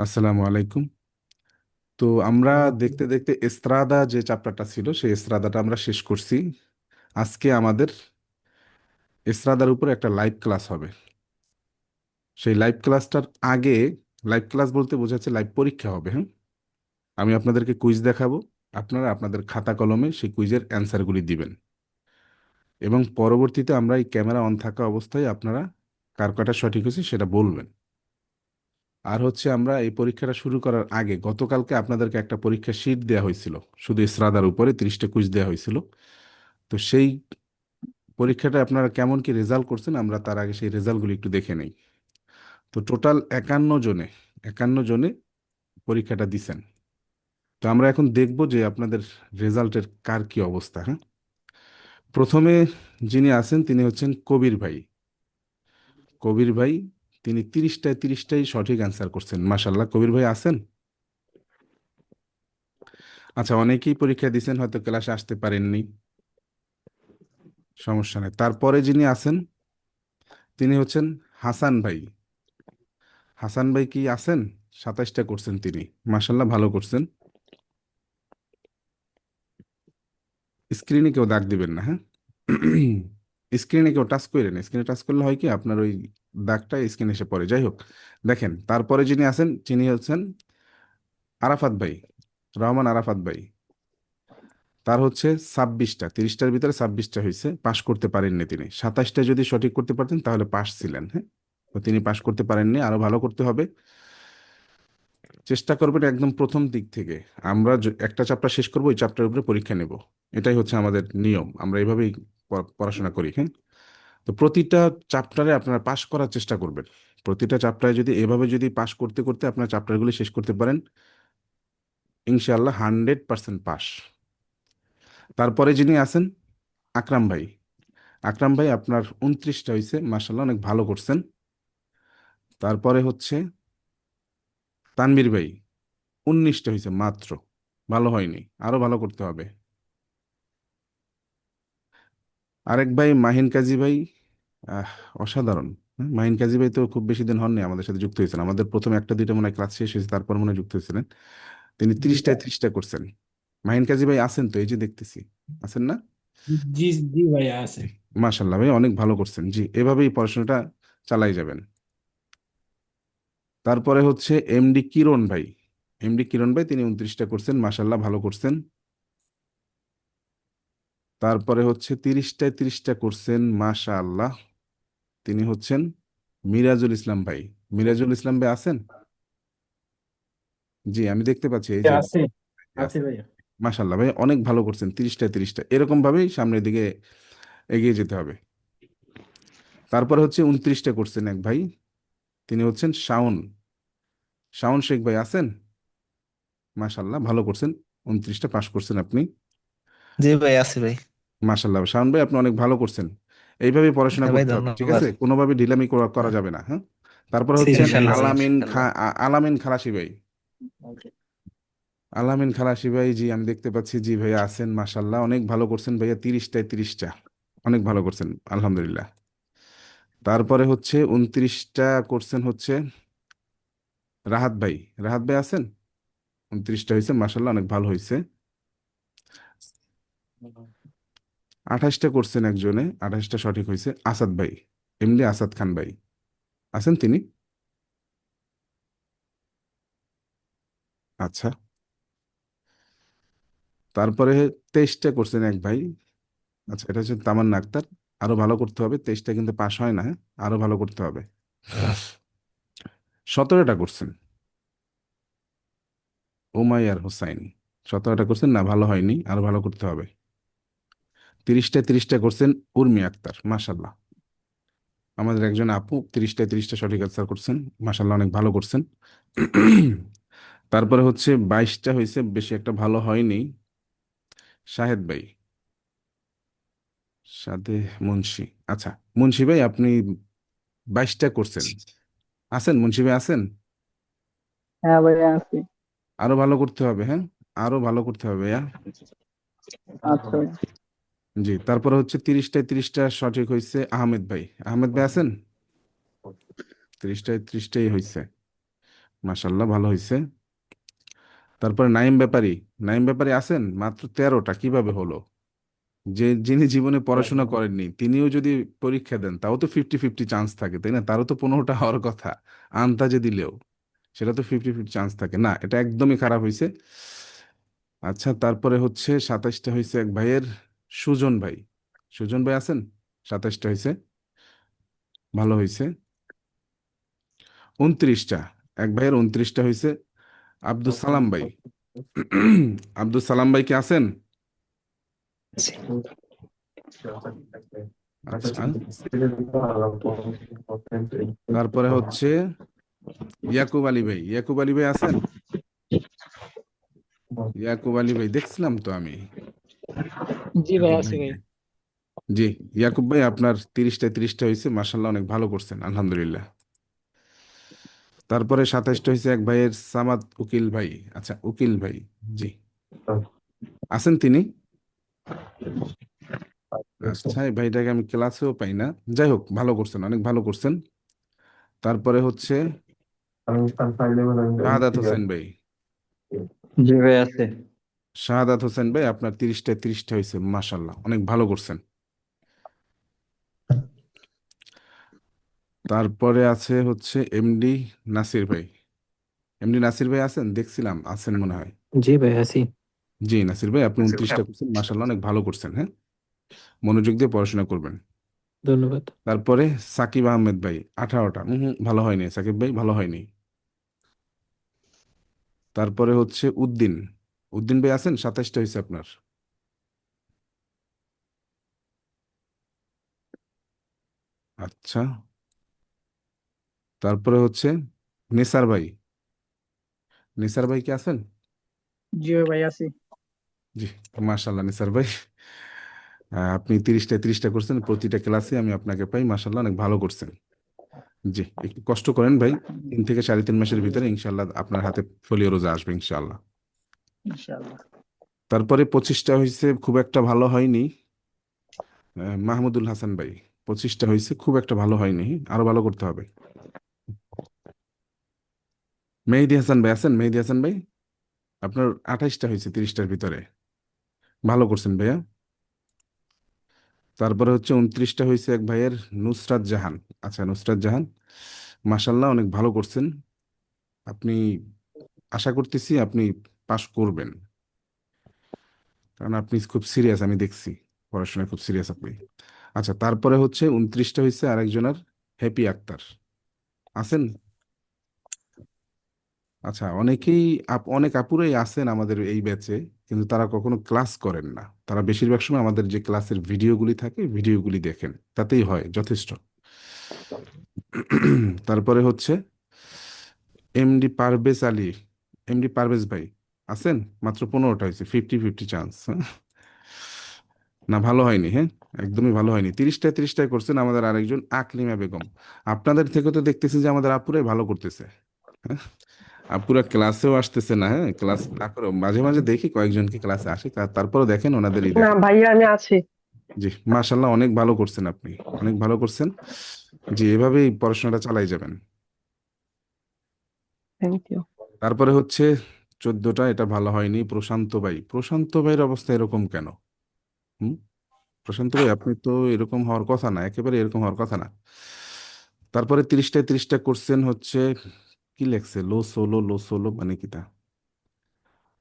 আসসালামু আলাইকুম। তো আমরা দেখতে দেখতে এস্ত্রাদা যে চ্যাপ্টারটা ছিল সেই এস্ত্রাদাটা আমরা শেষ করছি। আজকে আমাদের এস্ত্রাদার উপরে একটা লাইভ ক্লাস হবে। সেই লাইভ ক্লাসটার আগে, লাইভ ক্লাস বলতে বোঝাচ্ছে লাইভ পরীক্ষা হবে। হ্যাঁ, আমি আপনাদেরকে কুইজ দেখাবো, আপনারা আপনাদের খাতা কলমে সেই কুইজের অ্যান্সারগুলি দিবেন এবং পরবর্তীতে আমরা এই ক্যামেরা অন থাকা অবস্থায় আপনারা কার কটা সঠিক হয়েছে সেটা বলবেন। আর হচ্ছে আমরা এই পরীক্ষাটা শুরু করার আগে গতকালকে আপনাদেরকে একটা পরীক্ষা শিট দেওয়া হয়েছিল, শুধু ইসরাদার উপরে 30টা কুইজ দেওয়া হয়েছিল। তো সেই পরীক্ষাটা আপনারা কেমন কি রেজাল্ট করছেন আমরা তার আগে সেই রেজাল্টগুলি একটু দেখে নেই। তো টোটাল 51 জনে পরীক্ষাটা দিছেন। তো আমরা এখন দেখব যে আপনাদের রেজাল্টের কার কি অবস্থা। হ্যাঁ, প্রথমে যিনি আছেন তিনি হচ্ছেন কবির ভাই। কবির ভাই, তিনি 30টায় 30টাই সঠিক অ্যান্সার করছেন। মাশাল্লাহ, কবির ভাই আছেন? আচ্ছা, অনেকেই পরীক্ষা দিয়েছেন, হয়তো ক্লাসে আসতে পারেননি, সমস্যা নেই। তারপরে যিনি আছেন তিনি হচ্ছেন হাসান ভাই। হাসান ভাই কি আছেন? 27টা করছেন তিনি, মাশাল্লাহ ভালো করছেন। স্ক্রিনে কেউ দাগ দিবেন না, হ্যাঁ? স্ক্রিনে কেউ টাচ করেন, স্ক্রিনে টাচ করলে হয় কি আপনার ওই দাগটা স্ক্রিনে এসে পড়ে। যাই হোক, দেখেন তারপরে যিনি আছেন তিনি হচ্ছেন আরাফাত ভাই, রহমান আরাফাত ভাই। তার হচ্ছে 26টা, 30টার ভিতরে 26টা হয়েছে, পাশ করতে পারেননি তিনি। 27টা যদি সঠিক করতে পারতেন তাহলে পাশ ছিলেন। হ্যাঁ, তো তিনি পাশ করতে পারেননি, আরো ভালো করতে হবে। চেষ্টা করবেন একদম প্রথম দিক থেকে। আমরা একটা চ্যাপ্টার শেষ করবো, ওই চ্যাপ্টারের উপরে পরীক্ষা নেব। এটাই হচ্ছে আমাদের নিয়ম, আমরা এইভাবেই পড়াশোনা করি। হ্যাঁ, তো প্রতিটা চ্যাপ্টারে আপনারা পাশ করার চেষ্টা করবেন। প্রতিটা চ্যাপ্টারে যদি এভাবে যদি পাশ করতে করতে আপনার চ্যাপ্টারগুলি শেষ করতে পারেন, ইনশাআল্লাহ 100% পাস। তারপরে যিনি আছেন আকরাম ভাই। আকরাম ভাই আপনার 29টা হয়েছে, মার্শাল্লাহ অনেক ভালো করছেন। তারপরে হচ্ছে তানবীর ভাই, 19টা হয়েছে মাত্র, ভালো হয়নি, আরো ভালো করতে হবে। আরেক ভাই মাহিন কাজী ভাই, আহ, অসাধারণ। হ্যাঁ, মাহিন কাজী ভাই তো খুব বেশি দিন হননি আমাদের সাথে যুক্ত হয়েছেন, আমাদের প্রথম একটা দুইটা মনে হয় ক্লাস শেষ হয়েছে, তারপর মনে হয় যুক্ত হয়েছিলেন। তিনি জি 30টা করছেন। মাহিন কাজী ভাই আছেন তো? এই যে দেখতেছি, আছেন না? জি জি ভাইয়া আছে। জি, মাশাল্লাহ ভাই অনেক ভালো করছেন। জি, এভাবেই পড়াশোনাটা চালাই যাবেন। তারপরে হচ্ছে এমডি কিরণ ভাই। এমডি কিরণ ভাই তিনি 29টা করছেন, মাশাল্লাহ ভালো করছেন। তারপরে হচ্ছে 30টা করছেন, মাশাআল্লাহ, তিনি হচ্ছেন মিরাজুল ইসলাম ভাই। মিরাজুল ইসলাম ভাই আছেন? জি, আমি দেখতে পাচ্ছি, এই যে আছে আছে আছে। ভাইয়া। মাশাল্লাহ ভাই অনেক ভালো করছেন, 30টা এরকম ভাবেই সামনের দিকে এগিয়ে যেতে হবে। তারপরে হচ্ছে 29টা করছেন এক ভাই, তিনি হচ্ছেন শাওন। শাওন শেখ ভাই আছেন? মাশাল্লাহ ভালো করছেন, 29টা পাশ করছেন আপনি। জি ভাই, আছি ভাই। মাশাল্লাহ শাওন ভাই আপনি অনেক ভালো করছেন। এইভাবেই পড়াশোনা হ্যাঁ ভাই, করতে হবে, ঠিক ধন্যবাদ। আছে? কোনোভাবে ঢিলামি করা করা যাবে না। হ্যাঁ, তারপর হচ্ছেন ইনশাল্লাহ ভাই, আলামিন ইনশাল্লাহ। আলামিন খালাসি ভাই। আলামিন খালাসি ভাই, জি আমি দেখতে পাচ্ছি, জি ভাইয়া আছেন, মাশাল্লাহ অনেক ভালো করছেন ভাইয়া, 30টা অনেক ভালো করছেন, আলহামদুলিল্লাহ। তারপরে হচ্ছে 29টা করছেন হচ্ছে রাহাত ভাই। রাহাত ভাই আছেন? 29টা হয়েছে, মাশাল্লাহ অনেক ভালো হয়েছে। 28টা করছেন একজনে, 28টা সঠিক হয়েছে, আসাদ ভাই, এমনি আসাদ খান ভাই আছেন তিনি? আচ্ছা। তারপরে 23টা করছেন এক ভাই, আচ্ছা এটা হচ্ছে তামান্না আক্তার। আরো ভালো করতে হবে, 23টা কিন্তু পাশ হয় না। হ্যাঁ, আরো ভালো করতে হবে। 17টা করছেন উমাইয়ার হোসাইন। 17টা করছেন, না ভালো হয়নি, আরো ভালো করতে হবে। 30টা করছেন উর্মি আক্তার, মাশাল্লাহ আমাদের একজন আপু 30টা সঠিক আনসার করছেন, মাশাল্লাহ অনেক ভালো করছেন। তারপরে হচ্ছে 22টা হয়েছে, বেশি একটা ভালো হয়নি, শাহেদ ভাই, সাদে মুন্সি। আচ্ছা, মুন্সি ভাই আপনি 22টা করছেন, আছেন মুন্সি ভাই আছেন? হ্যাঁ ভাইয়া আছি। আরো ভালো করতে হবে। হ্যাঁ, আরো ভালো করতে হবে ভাইয়া। আচ্ছা ভাইয়া। জি, তারপরে হচ্ছে 30টা সঠিক হয়েছে আহমেদ ভাই। আহমেদ ভাই আছেন? 30টায় 30টাই হয়েছে, মাশাল্লাহ, ভালো হয়েছে। তারপরে নাইম ব্যাপারী আছেন, মাত্র 13টা, কিভাবে হলো? যিনি জীবনে পড়াশোনা করেননি তিনিও যদি পরীক্ষা দেন, তাও তো 50-50 চান্স থাকে, তাই না? তারও তো 15টা হওয়ার কথা আন্তাজে দিলেও, সেটা তো 50-50 চান্স থাকে না। এটা একদমই খারাপ হয়েছে। আচ্ছা, তারপরে হচ্ছে 27টা হয়েছে এক ভাইয়ের, সুজন ভাই। সুজন ভাই আছেন? 27টা হয়েছে, ভালো হয়েছে। 29টা এক ভাইয়ের, 29টা হয়েছে। আব্দুল সালাম ভাই। আব্দুল সালাম ভাই কি আছেন? আচ্ছা, তারপরে হচ্ছে ইয়াকুব আলী ভাই আছেন? ইয়াকুব আলী ভাই দেখছিলাম তো আমি। জি ভাই ইয়াকুব আছি ভাই। ভাইকে, জি, ইয়াকুব ভাই আপনার 30টা হয়েছে, মার্শাল্লাহ, অনেক ভালো করছেন, আলহামদুলিল্লাহ। তারপরে 27টা হয়েছে এক ভাইয়ের, সামাদ উকিল ভাই। আচ্ছা, উকিল ভাই, জি, আছেন তিনি? আচ্ছা, এই ভাইটাকে আমি ক্লাসেও পাই না। যাই হোক, ভালো করছেন, অনেক ভালো করছেন। তারপরে হচ্ছে শাহাদাত হোসেন ভাই। জি ভাই আছে। শাহাদাত হোসেন ভাই আপনার 30টা হয়েছে, মাশাল্লাহ, অনেক ভালো করছেন। তারপরে আছে হচ্ছে এমডি নাসির ভাই। এমডি নাসির ভাই আছেন? দেখছিলাম আছেন মনে হয়। জি ভাই আছি। জি নাসির ভাই, আপনি 29টা করছেন, মাশাল্লাহ, অনেক ভালো করছেন, হ্যাঁ, মনোযোগ দিয়ে পড়াশোনা করবেন। ধন্যবাদ। তারপরে সাকিব আহমেদ ভাই, 18টা। ভালো হয়নি সাকিব ভাই, ভালো হয়নি। তারপরে হচ্ছে উদ্দিন, উদ্দিন ভাই আছেন? 27টা হয়েছে আপনার। আচ্ছা, তারপরে হচ্ছে নিসার ভাই। নিসার ভাই কি আছেন? জি ভাই আছি। জি, মাশাল্লাহ নিসার ভাই, আপনি 30টা করছেন, প্রতিটা ক্লাসে আমি আপনাকে পাই, মাশাল্লাহ, অনেক ভালো করছেন। জি, একটু কষ্ট করেন ভাই, 3 থেকে 3.5 মাসের ভিতরে ইনশাল্লাহ আপনার হাতে ফলিও রোজা আসবে ইনশাল্লাহ। ইনশাআল্লাহ। তারপরে 25টা হয়েছে, খুব একটা ভালো হয়নি। মাহমুদুল হাসান ভাই, 25টা হয়েছে, খুব একটা ভালো হয়নি, আরো ভালো করতে হবে। মেহেদি হাসান ভাই আছেন? মেহেদি হাসান ভাই আপনার 28টা হয়েছে 30টার ভিতরে, ভালো করছেন ভাইয়া। তারপরে হচ্ছে 29টা হয়েছে এক ভাইয়ের, নুসরাত জাহান। আচ্ছা, নুসরাত জাহান, মাশাল্লাহ, অনেক ভালো করছেন আপনি। আশা করতেছি আপনি পাশ করবেন, কারণ আপনি খুব সিরিয়াস, আমি দেখছি পড়াশোনায় খুব সিরিয়াস আপনি। আচ্ছা, তারপরে হচ্ছে 29টা হয়েছে আরেকজনের, হ্যাপি আক্তার। আছেন? আচ্ছা, অনেকেই অনেক আপুরাই আছেন আমাদের এই ব্যাচে, কিন্তু তারা কখনো ক্লাস করেন না। তারা বেশিরভাগ সময় আমাদের যে ক্লাসের ভিডিওগুলি থাকে, ভিডিওগুলি দেখেন, তাতেই হয় যথেষ্ট। তারপরে হচ্ছে এমডি পারভেজ আলী। এমডি পারভেজ ভাই আছেন? মাত্র 15টা হয়েছে, 50-50 চান্স। না, ভালো হয়নি, হ্যাঁ, একদমই ভালো হয়নি। 30টায় করছেন আমাদের আরেকজন আকলিমা বেগম। আপনাদের থেকে তো দেখতেছি যে আমাদের আপুরাই ভালো করতেছে, হ্যাঁ? আপুরা ক্লাসেও আসতেছে না, হ্যাঁ, ক্লাস না করে মাঝে মাঝে দেখি কয়েকজনকে ক্লাসে আসে, তারপরেও দেখেন ওনাদেরই না দেখেন। ভাইয়া আমি আছি। জি, মাশাল্লাহ, অনেক ভালো করছেন আপনি, অনেক ভালো করছেন। জি, এভাবেই পড়াশোনাটা চালাই যাবেন। Thank you. তারপরে হচ্ছে 14টা, এটা ভালো হয়নি। প্রশান্ত ভাই, প্রশান্ত ভাইয়ের অবস্থা এরকম কেন? হুম, প্রশান্ত ভাই আপনি তো এরকম হওয়ার কথা না, একেবারে এরকম হওয়ার কথা না। তারপরে 30টা করছেন হচ্ছে, কি লেখছে, লো সোলো মানে কিটা?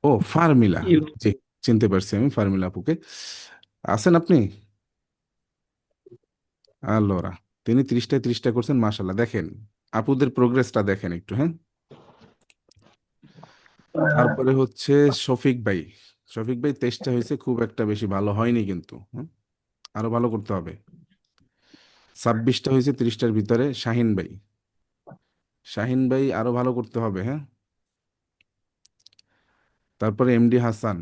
ও, ফার্মিলা। জি, চিনতে পারছি আমি ফার্মিলা আপুকে। আছেন আপনি? আল্লোরা, তিনি 30টা করছেন, মাশাল্লাহ, দেখেন আপুদের প্রোগ্রেসটা দেখেন একটু, হ্যাঁ। তারপরে হচ্ছে শফিক ভাই। শফিক ভাই 23টা হয়েছে, খুব একটা বেশি ভালো হয়নি কিন্তু, হ্যাঁ, আরো ভালো করতে হবে। 26টা হয়েছে 30টার ভিতরে, শাহিন ভাই। শাহিন ভাই আরো ভালো করতে হবে, হ্যাঁ। তারপরে এমডি হাসান।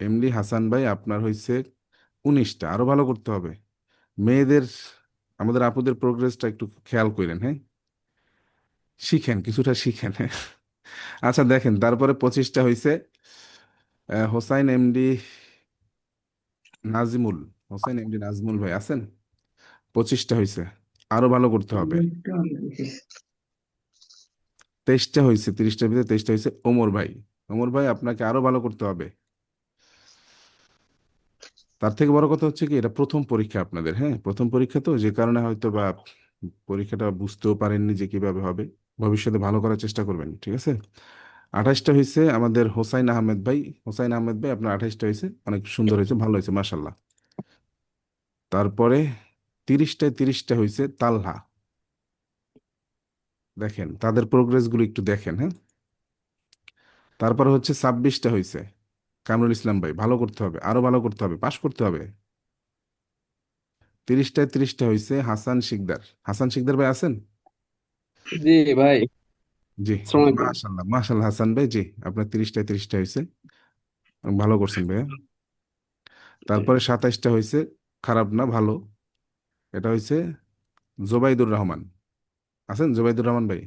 এমডি হাসান ভাই আপনার হয়েছে 19টা, আরো ভালো করতে হবে। মেয়েদের, আমাদের আপুদের প্রোগ্রেসটা একটু খেয়াল করেন, হ্যাঁ, শিখেন, কিছুটা শিখেন, হ্যাঁ। আচ্ছা, দেখেন তারপরে 25টা হয়েছে হোসাইন এমডি নাজিমুল। হোসাইন এমডি নাজমুল ভাই আছেন? 25টা হয়েছে, আরো ভালো করতে হবে। 23টা হয়েছে, 30টার ভিতরে 23টা হয়েছে। ওমর ভাই, ওমর ভাই আপনাকে আরো ভালো করতে হবে। তার থেকে বড় কথা হচ্ছে কি, এটা প্রথম পরীক্ষা আপনাদের, হ্যাঁ প্রথম পরীক্ষা, তো যে কারণে হয়তো বা পরীক্ষাটা বুঝতেও পারেননি যে কিভাবে হবে। ভবিষ্যতে ভালো করার চেষ্টা করবেন, ঠিক আছে। 28টা হয়েছে আমাদের হোসাইন আহমেদ ভাই। হোসাইন আহমেদ ভাই আপনার 28টা হয়েছে, অনেক সুন্দর হয়েছে, ভালো হয়েছে মাশাল্লাহ। তারপরে 30টা হয়েছে তালহা। দেখেন তাদের প্রোগ্রেস গুলো একটু দেখেন, হ্যাঁ। তারপরে হচ্ছে 26টা হয়েছে কামরুল ইসলাম ভাই, ভালো করতে হবে, আরো ভালো করতে হবে, পাশ করতে হবে। 30টা হয়েছে হাসান শিকদার। হাসান শিকদার ভাই আছেন? জি ভাই। জি। আসসালামু আলাইকুম। মাশাল্লাহ মাশাল্লাহ হাসান ভাই, জি আপনার 30টা হয়েছে, ভালো করছেন ভাইয়া। তারপরে 27টা হয়েছে, খারাপ না ভালো, এটা হয়েছে জোবাইদুর রহমান। আছেন জোবাইদুর রহমান ভাই?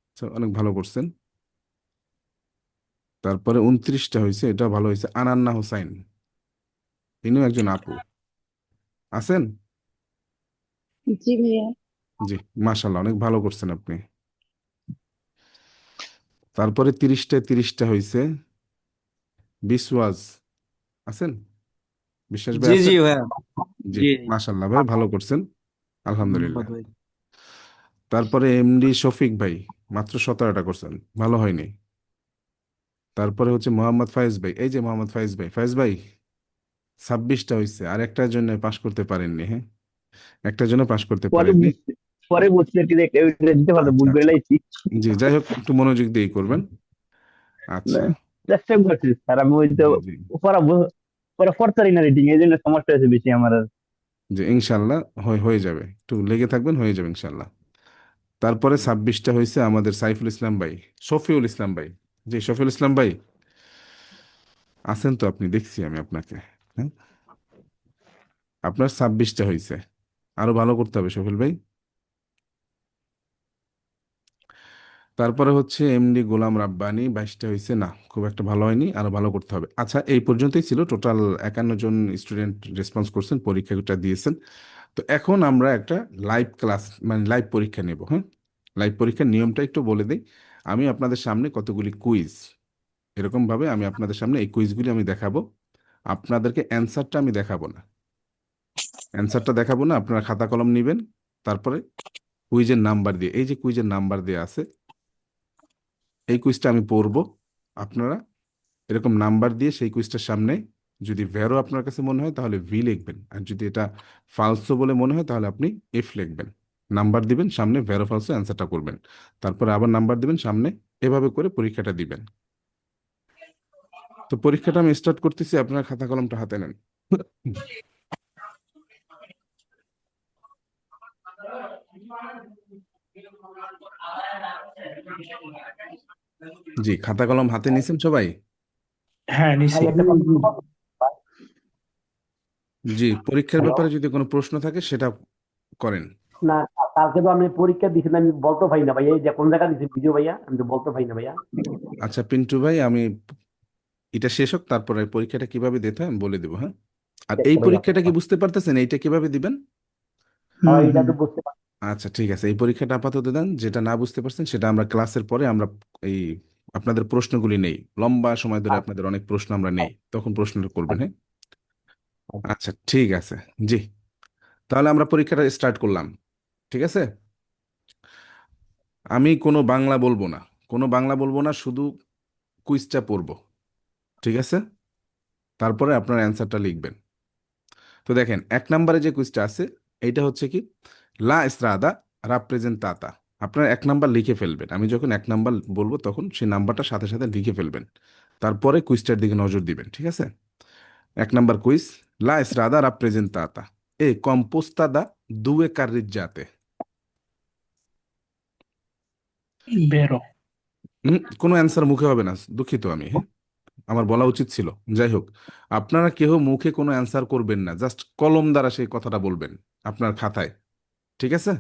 আচ্ছা, অনেক ভালো করছেন। তারপরে 29টা হয়েছে, এটা ভালো হয়েছে আনান্না হোসাইন, ইনিও একজন আপু। আছেন? জি ভাইয়া। জি। মাশাল্লাহ অনেক ভালো করছেন আপনি। তারপরে 30টা হয়েছে বিশওয়াজ। আছেন? বিশ্বাস ভাই জি জি আছেন? ভাইয়া। জি। জি। মাশাল্লাহ ভাই ভালো করছেন, ধন্যবাদ আলহামদুলিল্লাহ। ভাই। তারপরে এমডি শফিক ভাই, মাত্র 17টা করছেন, ভালো হয়নি। তারপরে হচ্ছে মোহাম্মদ ফায়েজ ভাই, এই যে মোহাম্মদ ফায়েজ ভাই, ফায়েজ ভাই 26টা হয়েছে, আর একটার জন্য পাশ করতে পারেননি, হ্যাঁ একটার জন্য পাশ করতে পরে পারেননি। বুঝতে পরে বুঝতে আর কি যে ওইটা দিতে পারতো, আচ্ছা ভুল করে আচ্ছা, লাইছি। জি যাই হোক একটু মনোযোগ দিয়েই করবেন। না, আচ্ছা। চেষ্টা করছি স্যার, আমি ওই তো জি জি। পড়া পড়া পড়তারি না রিডিং, এই জন্য সমস্যা হয়েছে বেশি আমার আর। জি ইনশাল্লাহ হয়ে যাবে, একটু লেগে থাকবেন, হয়ে যাবে ইনশাল্লাহ। তারপরে 26টা হয়েছে আমাদের সাইফুল ইসলাম ভাই, শফিউল ইসলাম ভাই। জি শফিউল ইসলাম ভাই আছেন তো আপনি? দেখছি আমি আপনাকে, হ্যাঁ। আপনার 26টা হয়েছে, আরো ভালো করতে হবে শফিল ভাই। তারপরে হচ্ছে এমডি গোলাম রাব্বানি, 22টা হয়েছে, না খুব একটা ভালো হয়নি, আরো ভালো করতে হবে। আচ্ছা এই পর্যন্তই ছিল, টোটাল 51 জন স্টুডেন্ট রেসপন্স করছেন, পরীক্ষাটা দিয়েছেন। তো এখন আমরা একটা লাইভ ক্লাস মানে লাইভ পরীক্ষা নেব, হ্যাঁ। লাইভ পরীক্ষার নিয়মটা একটু বলে দিই। আমি আপনাদের সামনে কতগুলি কুইজ, এরকম ভাবে আমি আপনাদের সামনে এই কুইজগুলি আমি দেখাবো, আপনাদেরকে অ্যান্সারটা আমি দেখাবো না। অ্যান্সারটা দেখাবো না, আপনারা খাতা কলম নেবেন। তারপরে কুইজের নাম্বার দিয়ে, এই যে কুইজের নাম্বার দেওয়া আছে, এই কুইজটা আমি পড়বো, আপনারা এরকম নাম্বার দিয়ে সেই কুইজটার সামনে যদি ভ্যারো আপনার কাছে মনে হয় তাহলে ভি লিখবেন, আর যদি এটা ফালসো বলে মনে হয় তাহলে আপনি এফ লিখবেন। নাম্বার দিবেন সামনে, ভ্যারো ফালসো অ্যান্সারটা করবেন, তারপরে আবার নাম্বার দিবেন সামনে, এভাবে করে পরীক্ষাটা দিবেন। তো পরীক্ষাটা আমি স্টার্ট করতেছি, আপনার খাতা কলমটা হাতে নেন। জি খাতা কলম হাতে নিয়েছেন সবাই? হ্যাঁ ভাই নিছি। একটা কথা বলবো? জি, পরীক্ষার হ্যালো। ব্যাপারে যদি কোনো প্রশ্ন থাকে সেটা করেন। না, কালকে তো আমি পরীক্ষা দিয়েছি, আমি বলতে পারি না ভাইয়া, এই যে কোন জায়গা দিচ্ছি ভিডিও ভাইয়া, আমি তো বলতে পারি না ভাইয়া। আচ্ছা পিন্টু ভাই, আমি এটা শেষ হোক তারপরে পরীক্ষাটা কিভাবে দিতে হয় আমি বলে দেবো, হ্যাঁ। আর এই ভাইয়া পরীক্ষাটা কি বুঝতে পারতেছেন এইটা কিভাবে দিবেন? হুম এটা হুম। তো বুঝতে পারছি। আচ্ছা ঠিক আছে, এই পরীক্ষাটা আপাতত দেন, যেটা না বুঝতে পারছেন সেটা আমরা ক্লাসের পরে আমরা এই আপনাদের প্রশ্নগুলি নেই, লম্বা সময় ধরে আপনাদের অনেক প্রশ্ন আমরা নেই, তখন প্রশ্নটা করবেন, হ্যাঁ। আচ্ছা ঠিক আছে। জি, তাহলে আমরা পরীক্ষাটা স্টার্ট করলাম, ঠিক আছে। আমি কোনো বাংলা বলবো না, কোনো বাংলা বলবো না, শুধু কুইজটা পড়বো, ঠিক আছে। তারপরে আপনার অ্যান্সারটা লিখবেন। তো দেখেন 1 নম্বরে যে কুইজটা আছে, এইটা হচ্ছে কি, লা এস্ত্রাদা রাপ্রেজেন্তাতা। আপনার 1 নাম্বার লিখে ফেলবেন, আমি যখন 1 নাম্বার বলবো তখন সেই নাম্বারটা সাথে সাথে লিখে ফেলবেন, তারপরে কুইজটার দিকে নজর দিবেন, ঠিক আছে। 1 নাম্বার কুইজ, লা এস্ত্রাদা রাপ্রেজেন্তাতা এ কম্পোস্তাদা দুয়ে কার্রিজ্জাতে। বেরো। কোনো অ্যান্সার মুখে হবে না, দুঃখিত আমি, হ্যাঁ আমার বলা উচিত ছিল। যাই হোক, আপনারা কেউ মুখে কোনো অ্যান্সার করবেন না, জাস্ট কলম দ্বারা সেই কথাটা বলবেন আপনার খাতায়, ঠিক আছে।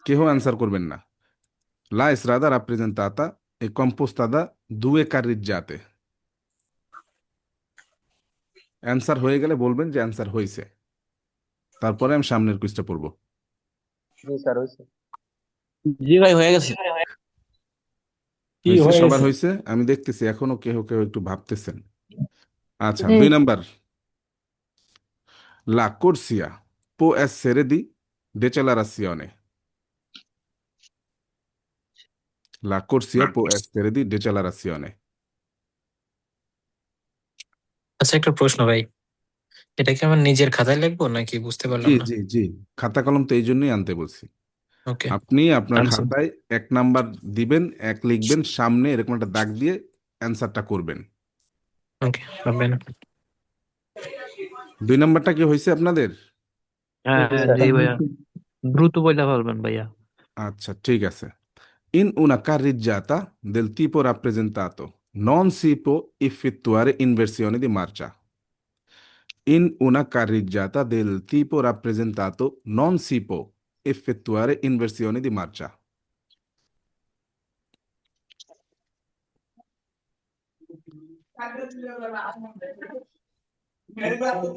কেউ অ্যান্সার করবেন না। La è strada rappresentata e compostata due carreggiate। Answer হয়ে গেলে বলবেন যে অ্যান্সার হয়েছে, তারপরে আমি সামনের কুইজটা পড়বো। জি স্যার, হয়েছে। জি ভাই হয়ে গেছে। কি হয়েছে, হয়ে সবার গেছে? হয়েছে? আমি দেখতেছি এখনো কেউ কেউ একটু ভাবতেছেন। আচ্ছা, জি 2 number. La corsia può essere di decelerazione. La corsia può essere di decelerazione. আচ্ছা, একটা প্রশ্ন ভাই, এটা কি আমার নিজের খাতায় লিখবো নাকি? বুঝতে জি পারলাম না। জি জি, খাতা কলম তো এই জন্যই আনতে বলছি। ওকে। আপনি আপনার আনসার। খাতায় 1 নাম্বার দিবেন, 1 লিখবেন, সামনে এরকম একটা দাগ দিয়ে অ্যান্সারটা করবেন। ওকে, হবে না। 2 নাম্বারটা কি হয়েছে আপনাদের? হ্যাঁ জি হ্যাঁ, স্যার। জি ভাইয়া, দ্রুত বইলা ফেলবেন ভাইয়া। আচ্ছা, ঠিক আছে। In una carreggiata del tipo rappresentato non si può effettuare inversione di marcia. In una carreggiata del tipo rappresentato non si può effettuare inversione di marcia.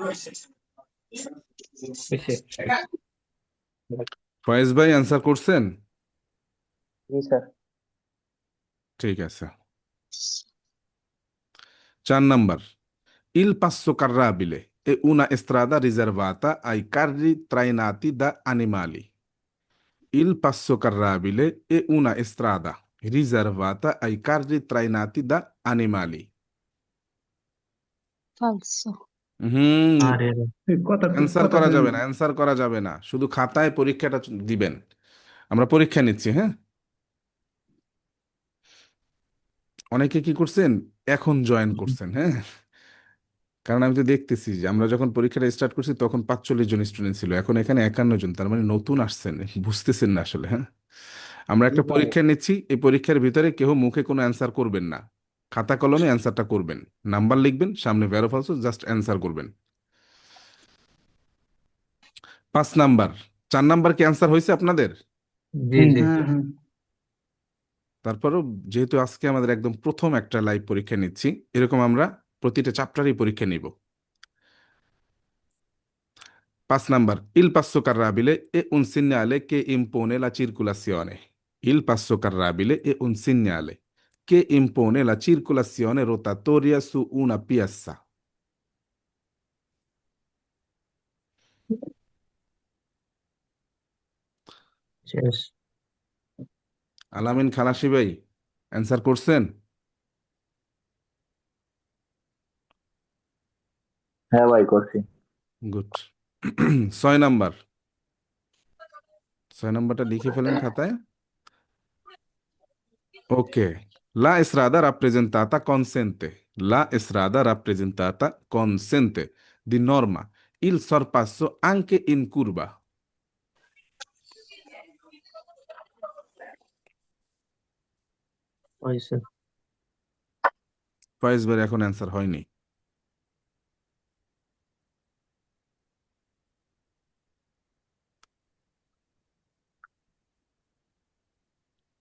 হয়েছে। ফয়েজ ভাই অ্যান্সার করছেন? জি স্যার। ঠিক আছে। 4 number. Il passo carrabile è una strada riservata ai carri trainati da animali. Il passo carrabile è una strada riservata ai carri trainati da animali. ফালসো। হুম। আরে কথা answer কথা করা কই যাবে না, অ্যান্সার করা যাবে না, শুধু খাতায় পরীক্ষাটা দিবেন। আমরা পরীক্ষা নিচ্ছি, হ্যাঁ? অনেকে কি করছেন, এখন জয়েন করছেন, হ্যাঁ? কারণ আমি তো দেখতেছি যে আমরা যখন পরীক্ষাটা স্টার্ট করছি তখন 45 জন স্টুডেন্ট ছিল, এখন এখানে 51 জন, তার মানে নতুন আসছেন, বুঝতেছেন না আসলে, হ্যাঁ? আমরা জি একটা ভাই। পরীক্ষা নিচ্ছি, এই পরীক্ষার ভিতরে কেউ মুখে কোনো অ্যান্সার করবেন না, খাতা কলমে অ্যান্সারটা করবেন, নাম্বার লিখবেন, সামনে ভ্যারো ফালসো, জাস্ট অ্যান্সার করবেন। 5 নাম্বার। 4 নাম্বার কি অ্যান্সার হয়েছে আপনাদের? জি জি। হুম হুম। তারপরেও যেহেতু আজকে আমাদের একদম প্রথম একটা লাইভ পরীক্ষা নিচ্ছি, এরকম আমরা প্রতিটা চ্যাপ্টারই পরীক্ষা নিব। 5 number. Il passo carrabile è un segnale che impone la circolazione. Il passo carrabile è un segnale che impone la circolazione rotatoria su una piazza. শেষ। আলামিন খালাসি ভাই অ্যান্সার করছেন? হ্যাঁ ভাই করছি। গুড। 6 নাম্বার। 6 নাম্বারটা লিখে ফেলেন খাতায়। Ok, la strada rappresentata consente, la strada rappresentata consente di norma il sorpasso anche in curva. হয়েছে। ফয়েজ ভাই এখন অ্যান্সার হয়নি।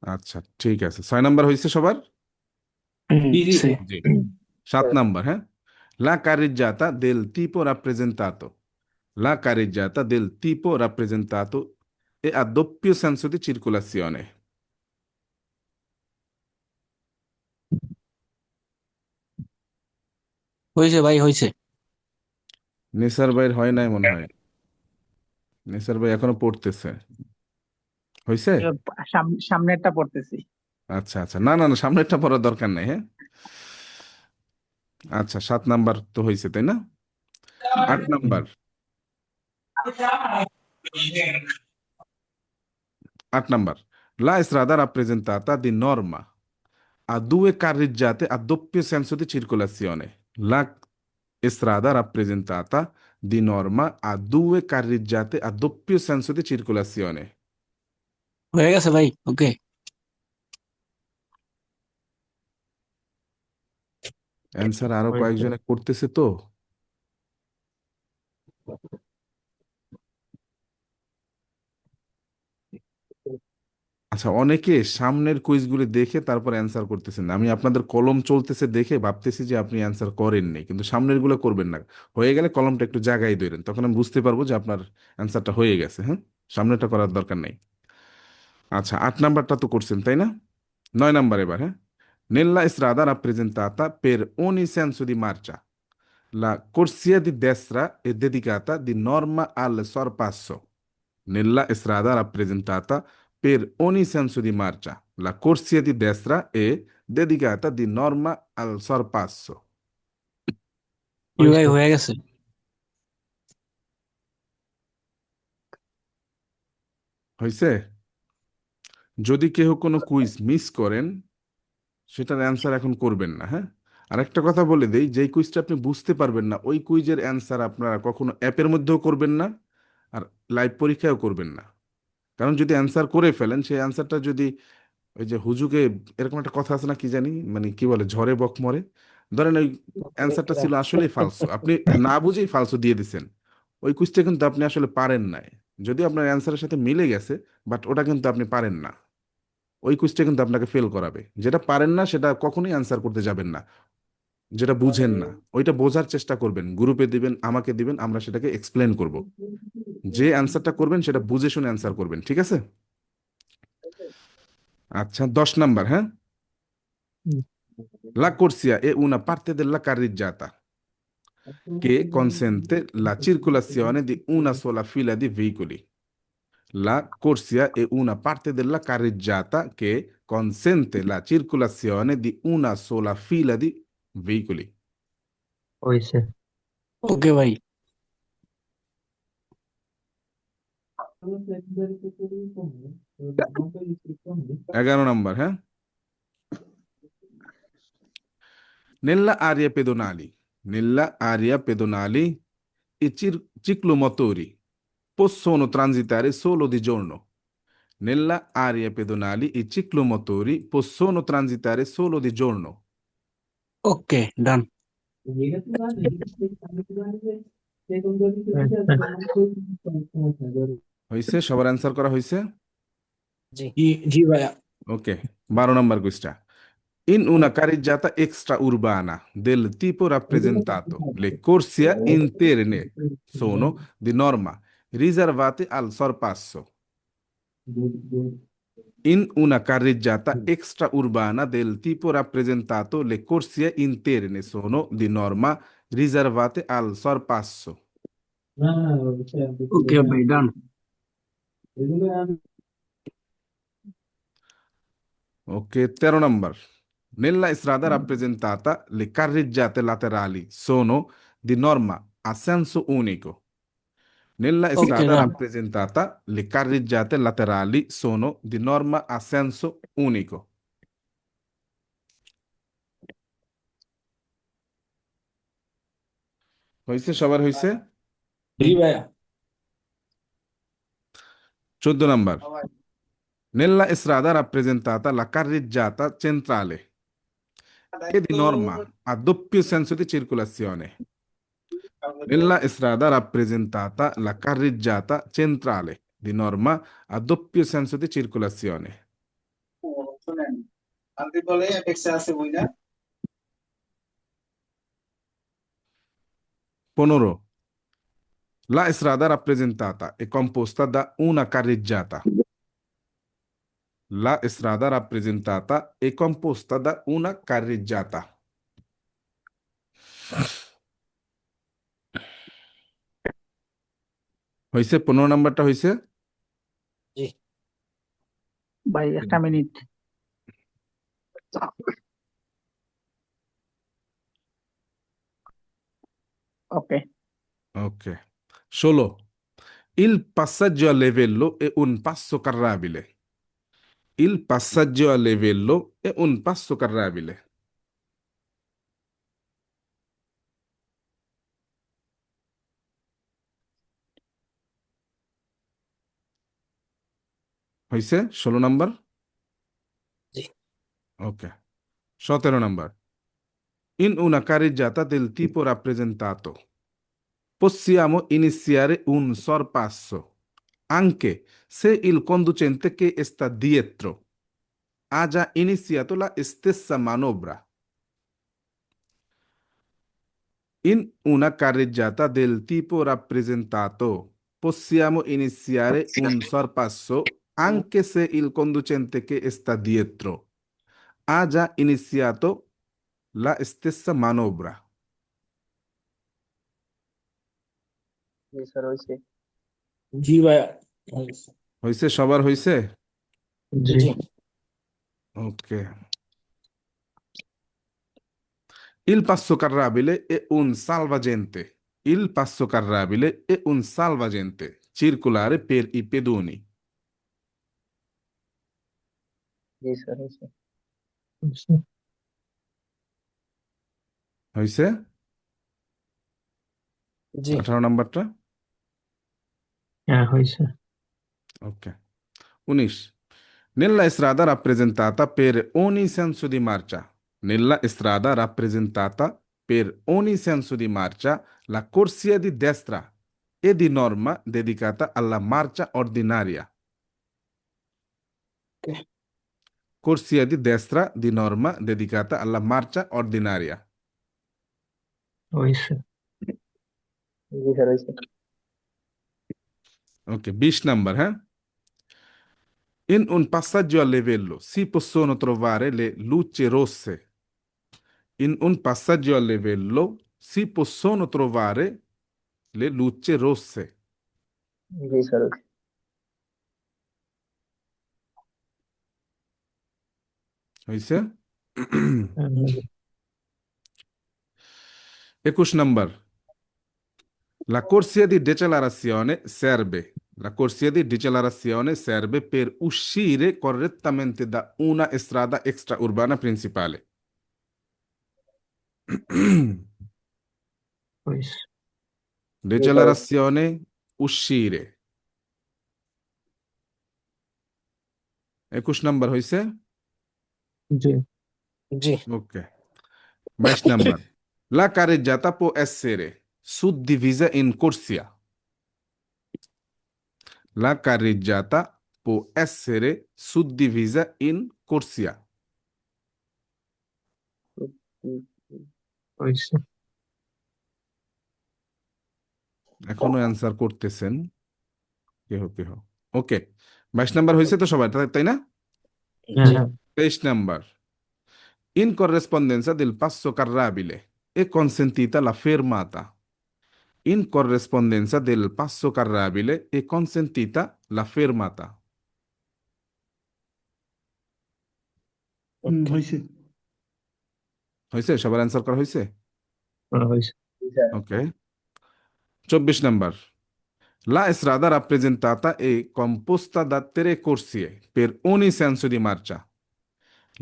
আচ্ছা, ঠিক আছে, 6 নাম্বার হয়েছে সবার? জি জি সি। জি। 7 নাম্বার, হ্যাঁ। La carreggiata del tipo rappresentato. La carreggiata del tipo rappresentato è a doppio senso di circolazione. হয়েছে ভাই হয়েছে। নিসার ভাইয়ের হয় নাই মনে হয়, নিসার ভাই এখনো পড়তেছে। হয়েছে? এবার সামনেরটা পড়তেছি। আচ্ছা আচ্ছা, না না না, সামনেরটা পড়ার দরকার নাই, হ্যাঁ। আচ্ছা, 7 নাম্বার তো হয়েছে, তাই না? 8 number. 8 number. La strada rappresentata di norma ha due carreggiate a doppio senso di circolazione. La strada rappresentata di norma ha due carreggiate a doppio senso di circolazione. হয়ে গেছে ভাই, ওকে। অ্যান্সার আরো হয়েছে। কয়েকজনে করতেছে তো। আচ্ছা, অনেকে সামনের কুইজগুলি দেখে তারপর অ্যান্সার করতেছেন, আমি আপনাদের কলম চলতেছে দেখে ভাবতেছি যে আপনি অ্যান্সার করেননি, কিন্তু সামনের গুলো করবেন না। হয়ে গেলে কলমটা একটু জায়গায় ধরেন, তখন আমি বুঝতে পারবো যে আপনার অ্যান্সারটা হয়ে গেছে, হ্যাঁ। সামনেরটা করার দরকার নেই। আচ্ছা, 8 নাম্বারটা তো করছেন তাই না? 9 নাম্বার এবার, হ্যাঁ। Nella strada rappresentata per ogni senso di marcia, la corsia di destra è dedicata di norma al sorpasso. Nella strada rappresentata per ogni senso di marcia, la corsia di destra è dedicata di norma al sorpasso. কি ভাই হয়েছে। হয়ে গেছে? হয়েছে? যদি কেউ কোনো quiz miss করেন, সেটার অ্যান্সার এখন করবেন না, হ্যাঁ। আর একটা কথা বলে দেই, যেই কুইজটা আপনি বুঝতে পারবেন না, ওই কুইজের অ্যান্সার আপনারা কখনো অ্যাপের মধ্যেও করবেন না, আর লাইভ পরীক্ষাও করবেন না। কারণ যদি অ্যান্সার করে ফেলেন, সেই অ্যান্সারটা যদি ওই যে হুজুকে, এরকম একটা কথা আছে না, কি জানি, মানে কি বলে, ঝড়ে বক মরে, ধরেন ওই অ্যান্সারটা ছিল আসলেই ফালসো, আপনি না বুঝেই ফালসো দিয়ে দিছেন, ওই কুইজটা কিন্তু আপনি আসলে পারেন নাই। যদি আপনার অ্যান্সারের সাথে মিলে গেছে, বাট ওটা কিন্তু আপনি পারেন না, ওই কুইজটা কিন্তু আপনাকে ফেল করাবে। যেটা পারেন না সেটা কখনোই অ্যান্সার করতে যাবেন না, যেটা বুঝেন না ওইটা বোঝার চেষ্টা করবেন, গ্রুপে দিবেন, আমাকে দিবেন, আমরা সেটাকে এক্সপ্লেন করব। যে অ্যান্সারটা করবেন সেটা বুঝে শুনে অ্যান্সার করবেন, ঠিক আছে? আচ্ছা, 10 নাম্বার, হ্যাঁ। La corsia è una parte della carreggiata che consente la circolazione di una sola fila di veicoli. La corsia è una parte della carreggiata che consente la circolazione di una sola fila di veicoli. হয়েছে। ওকে ভাই। 11 number, হ্যাঁ। Nella area pedonali i ciclomotori possono transitare solo di giorno. Nella area pedonali i ciclomotori possono transitare solo di giorno. ওকে ডান। হয়েছে? সবার answer করা হয়েছে? জি। জি জি ভাইয়া। ওকে, 12 number question. In una carreggiata extraurbana del tipo rappresentato, le corsie interne sono di norma riservate al sorpasso. In una carreggiata extraurbana del tipo rappresentato, le corsie interne sono di norma riservate al sorpasso. ওকে ভাই ডান। Ok, 13 number. Nella strada rappresentata, le carreggiate laterali sono di norma a senso unico. Nella okay strada done. rappresentata, le carreggiate laterali sono di norma a senso unico. হয়েছে? সবার হয়েছে? জি ভাইয়া। 14 number. Nella strada rappresentata, la carreggiata centrale è di norma a doppio senso di circolazione. Nella strada rappresentata, la carreggiata centrale di norma a doppio senso di circolazione. 15. La strada rappresentata è composta da una carreggiata. La strada rappresentata è composta da una carreggiata. হয়েছে? 15 নাম্বারটা হয়েছে? জি। ভাই একটা minute. Okay. Ok. 16. Il passaggio a livello è un passo carrabile. Il passaggio a livello è un passo carrabile. হয়েছে? 16 number? G. Ok. 17 number. In una carreggiata del tipo rappresentato, possiamo iniziare un sorpasso anche se il conducente che sta dietro ha già iniziato la stessa manovra. In una carreggiata del tipo rappresentato, possiamo iniziare un sorpasso Anche se il conducente che sta dietro ha già iniziato la stessa manovra. G sir হয়েছে। জি ভাইয়া হয়েছে, সবার হয়েছে? জি ওকে। Il passo carrabile è un salvagente. Il passo carrabile è un salvagente circolare per i pedoni. G sir হয়েছে। হয়েছে? জি 18 নাম্বারটা। হ্যাঁ হয়েছে। Ok. 19. Nella strada rappresentata per ogni senso di marcia. Nella strada rappresentata per ogni senso di marcia, la corsia di destra è di norma dedicata alla marcia ordinaria. Ok. Corsia di destra di norma dedicata alla marcia ordinaria. হয়েছে। জি sir হয়েছে। Ok, 20 number, eh? In un passaggio a livello si possono trovare le luci rosse. In un passaggio a livello si possono trovare le luci rosse. G sir হয়েছে। হয়েছে? হ্যাঁ, হয়েছে। 21 number. La corsia di decelerazione serve. La corsia di decelerazione serve per uscire correttamente da una strada extraurbana principale. হয়েছে। Decelerazione, uscire. 21 number হয়েছে? জি জি Ok. 22 number. La carreggiata può essere suddivisa in corsia. La carreggiata può essere suddivisa in corsia. হয়েছে। এখনো answer করতেছেন কেহ কেহ। ওকে, 22 number হয়েছে তো সবাই, তাই না? হ্যাঁ 23 number. In corrispondenza del passo carrabile è consentita la fermata. In corrispondenza del passo carrabile è consentita la fermata. হয়েছে হয়েছে? সবার অ্যান্সার করা হয়েছে? হয়েছে। জি স্যার। ওকে। 24 number. La strada rappresentata è composta da tre corsie per ogni senso di marcia.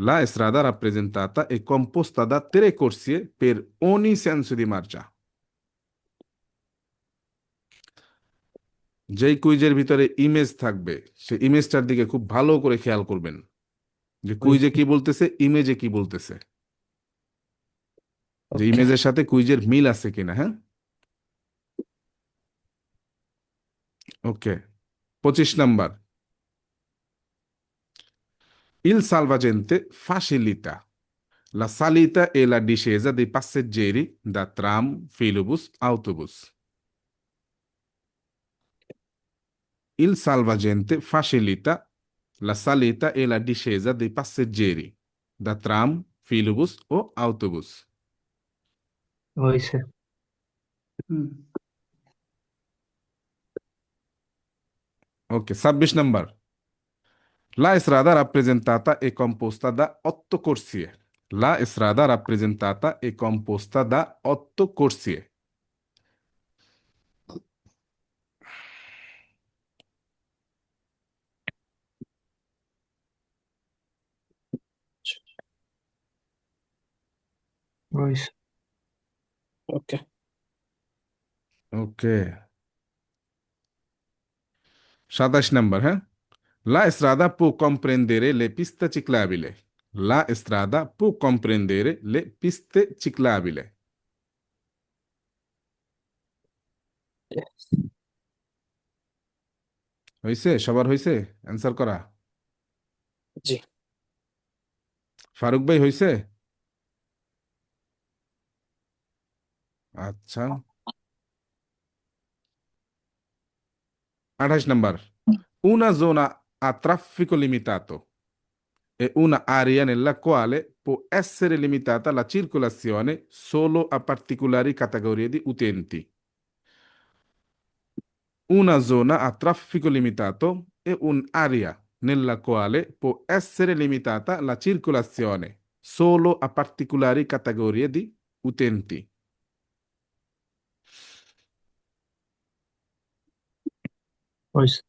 La strada rappresentata è composta da tre corsie per ogni senso di marcia. যেই কুইজের ভিতরে image থাকবে সেই ইমেজটার দিকে খুব ভালো করে খেয়াল করবেন যে কুইজে কি বলতেছে, ইমেজে কি বলতেছে, যে ওকে ইমেজের সাথে কুইজের মিল আছে কিনা। হ্যাঁ, ওকে। 25 number. Il salvagente facilita la salita e la discesa dei passeggeri da tram, filobus, autobus. Il salvagente facilita la salita e la discesa dei passeggeri da tram, filobus o autobus. হয়েছে। Ok, 26 number. La strada rappresentata è composta da 8 corsie. La strada rappresentata è composta da 8 corsie. হয়েছে। ওকে Ok. 27 number, eh? La strada può comprendere le piste ciclabili. La strada può comprendere le piste ciclabili. হয়েছে? সবার হয়েছে answer করা? জি ফারুক ভাই হয়েছে? আচ্ছা। 28 number. Una zona ha traffico limitato e una area nella quale può essere limitata la circolazione solo a particolari categorie di utenti. Una zona a traffico limitato è un'area nella quale può essere limitata la circolazione solo a particolari categorie di utenti. হয়েছে।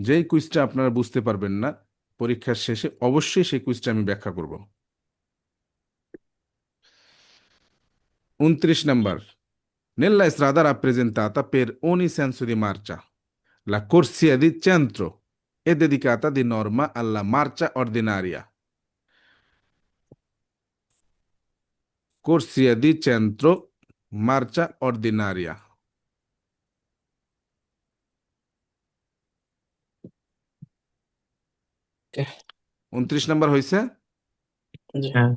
যেই কুইজটা আপনারা বুঝতে পারবেন না পরীক্ষার শেষে অবশ্যই সেই কুইজটা আমি ব্যাখ্যা করব। 29 number Nella strada rappresentata per ogni senso di marcia, la corsia di centro è dedicata di norma alla marcia ordinaria. Corsia di centro, marcia ordinaria. Okay. 29 number হয়েছে, হ্যাঁ,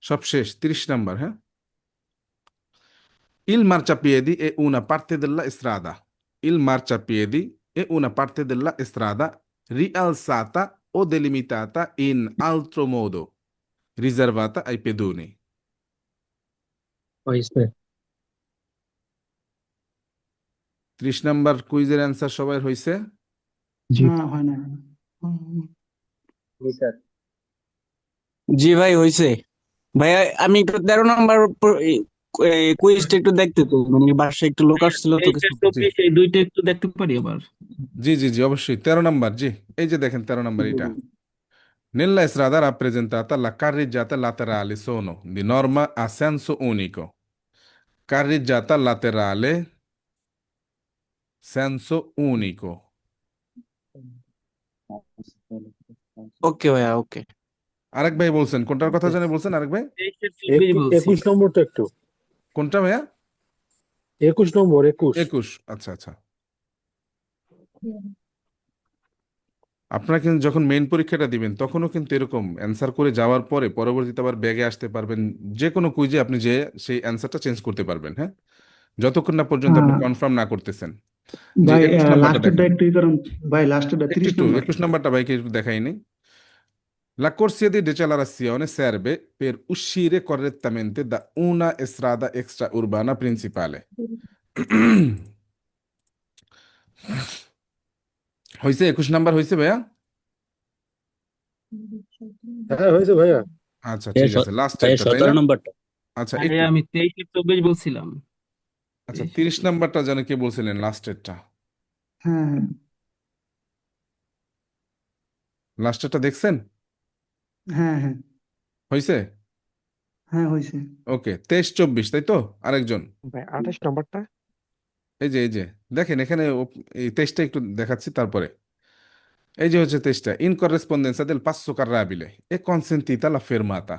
সব শেষ। 30 নাম্বার, হ্যাঁ। Il marciapiedi è una parte della strada. Il marciapiedi è una parte della strada rialzata o delimitata in altro modo, riservata ai pedoni. হয়েছে। 30 number কুইজের answer সবাই হয়েছে? জি না হয় না। জি স্যার। জি ভাই হয়েছে। ভাইয়া আমি একটু 13 নম্বর কুইজটা একটু দেখতে তো, মানে বাসায় একটু লোক আসছিল তো এইটা কিছু। 24 এই দুইটা একটু দেখতে পারি আবার। জি জি জি, অবশ্যই। 13 নাম্বার, জি। এই যে দেখেন 13 নাম্বার এটা। Nella strada rappresentata la carreggiata laterali sono di norma a senso unico. Carreggiata laterale, senso unico. ওকে ভাইয়া, ওকে। আরেক ভাই বলছেন কোনটার কথা জানে বলছেন আরেক ভাই? 23 বলছি। 21 নম্বরটা একটু, কোনটা ভাইয়া? 21 নম্বর, 21। 21, আচ্ছা আচ্ছা। আপনারা কিন্তু যখন মেইন পরীক্ষাটা দিবেন তখনও কিন্তু এরকম অ্যান্সার করে যাওয়ার পরে পরবর্তীতে আবার ব্যাগে আসতে পারবেন। যে কোনো কুইজে আপনি যে সেই অ্যান্সারটা চেঞ্জ করতে পারবেন, হ্যাঁ, যতক্ষণ না পর্যন্ত আপনি কনফার্ম না করতেছেন। যে ভাই 21 নাম্বারটা লাস্টেরটা দেখেন, একটু ই করেন। ভাই লাস্টেরটা একটু 30 একটু নম্বর। 21 নাম্বারটা ভাইকে একটু দেখাইনি। La corsia di decelerazione serve per uscire correttamente da una strada extraurbana principale. হয়েছে? 21 নাম্বার হয়েছে ভাইয়া? হ্যাঁ হয়েছে ভাইয়া। আচ্ছা ঠিক আছে, লাস্ট ভাইয়া একটা, তাই 17 না? নম্বরটা। আচ্ছা আরে একটু, আমি 23 এর 24 বলছিলাম। আচ্ছা 30 নাম্বারটা যেন কে বলছিলেন লাস্টেরটা? হ্যাঁ হ্যাঁ লাস্টেরটা দেখছেন? হ্যাঁ হ্যাঁ হয়েছে? হ্যাঁ হয়েছে। ওকে, 23-24, তাই তো? আরেকজন, ভাই 28 নম্বরটা। এই যে দেখেন এখানে এই 23টা একটু দেখাচ্ছি তারপরে। এই যে হচ্ছে 23টা, in corrispondenza del passo carrabile è consentita la fermata.